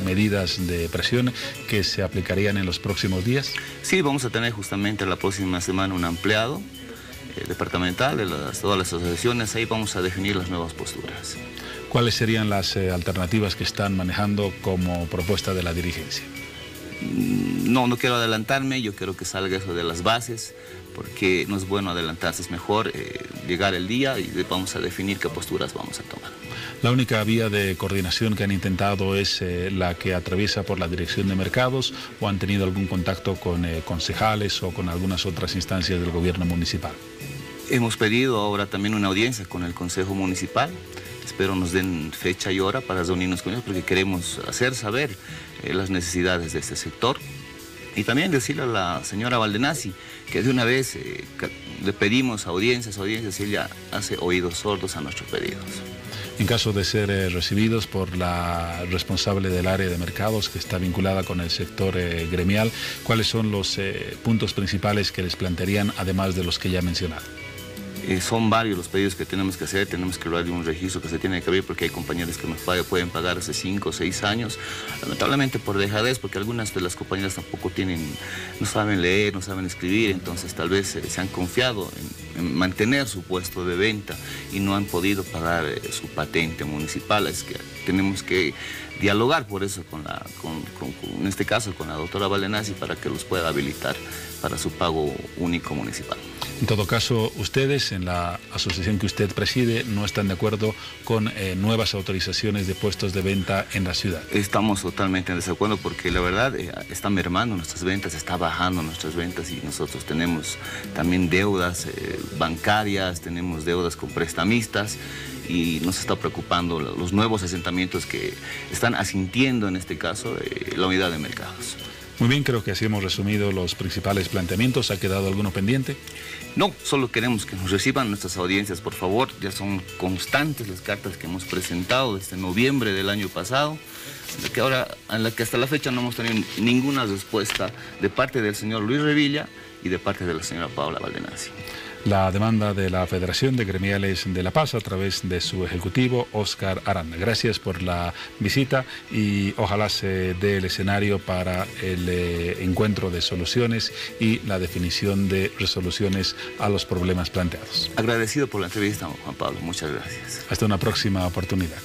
medidas de presión que se aplicarían en los próximos días. Sí, vamos a tener justamente la próxima semana un ampliado departamental de todas las asociaciones. Ahí vamos a definir las nuevas posturas. ¿Cuáles serían las alternativas que están manejando como propuesta de la dirigencia? No quiero adelantarme, yo quiero que salga eso de las bases, porque no es bueno adelantarse, es mejor llegar el día y vamos a definir qué posturas vamos a tomar. La única vía de coordinación que han intentado es la que atraviesa por la Dirección de Mercados, ¿o han tenido algún contacto con concejales o con algunas otras instancias del gobierno municipal? Hemos pedido ahora también una audiencia con el Consejo Municipal. Espero nos den fecha y hora para reunirnos con ellos, porque queremos hacer saber las necesidades de este sector. Y también decirle a la señora Valdenazzi que de una vez le pedimos audiencias y ella hace oídos sordos a nuestros pedidos. En caso de ser recibidos por la responsable del área de mercados que está vinculada con el sector gremial, ¿cuáles son los puntos principales que les plantearían, además de los que ya he mencionado? Son varios los pedidos que tenemos que hacer, tenemos que hablar de un registro que se tiene que abrir porque hay compañeros que nos pueden pagar hace 5 o 6 años, lamentablemente por dejadez, porque algunas de las compañeras tampoco no saben leer, no saben escribir, entonces tal vez se han confiado en mantener su puesto de venta y no han podido pagar su patente municipal. Es que tenemos que dialogar por eso en este caso con la doctora Valdenazzi para que los pueda habilitar para su pago único municipal. En todo caso, ustedes en la asociación que usted preside no están de acuerdo con nuevas autorizaciones de puestos de venta en la ciudad. Estamos totalmente en desacuerdo porque la verdad está mermando nuestras ventas, está bajando nuestras ventas y nosotros tenemos también deudas bancarias, tenemos deudas con prestamistas y nos está preocupando los nuevos asentamientos que están asintiendo en este caso la unidad de mercados. Muy bien, creo que así hemos resumido los principales planteamientos. ¿Ha quedado alguno pendiente? No, solo queremos que nos reciban nuestras audiencias, por favor. Ya son constantes las cartas que hemos presentado desde noviembre del año pasado, en la que hasta la fecha no hemos tenido ninguna respuesta de parte del señor Luis Revilla y de parte de la señora Paula Valdenazzi. La demanda de la Federación de Gremiales de La Paz a través de su ejecutivo, Óscar Aranda. Gracias por la visita y ojalá se dé el escenario para el encuentro de soluciones y la definición de resoluciones a los problemas planteados. Agradecido por la entrevista, Juan Pablo. Muchas gracias. Hasta una próxima oportunidad.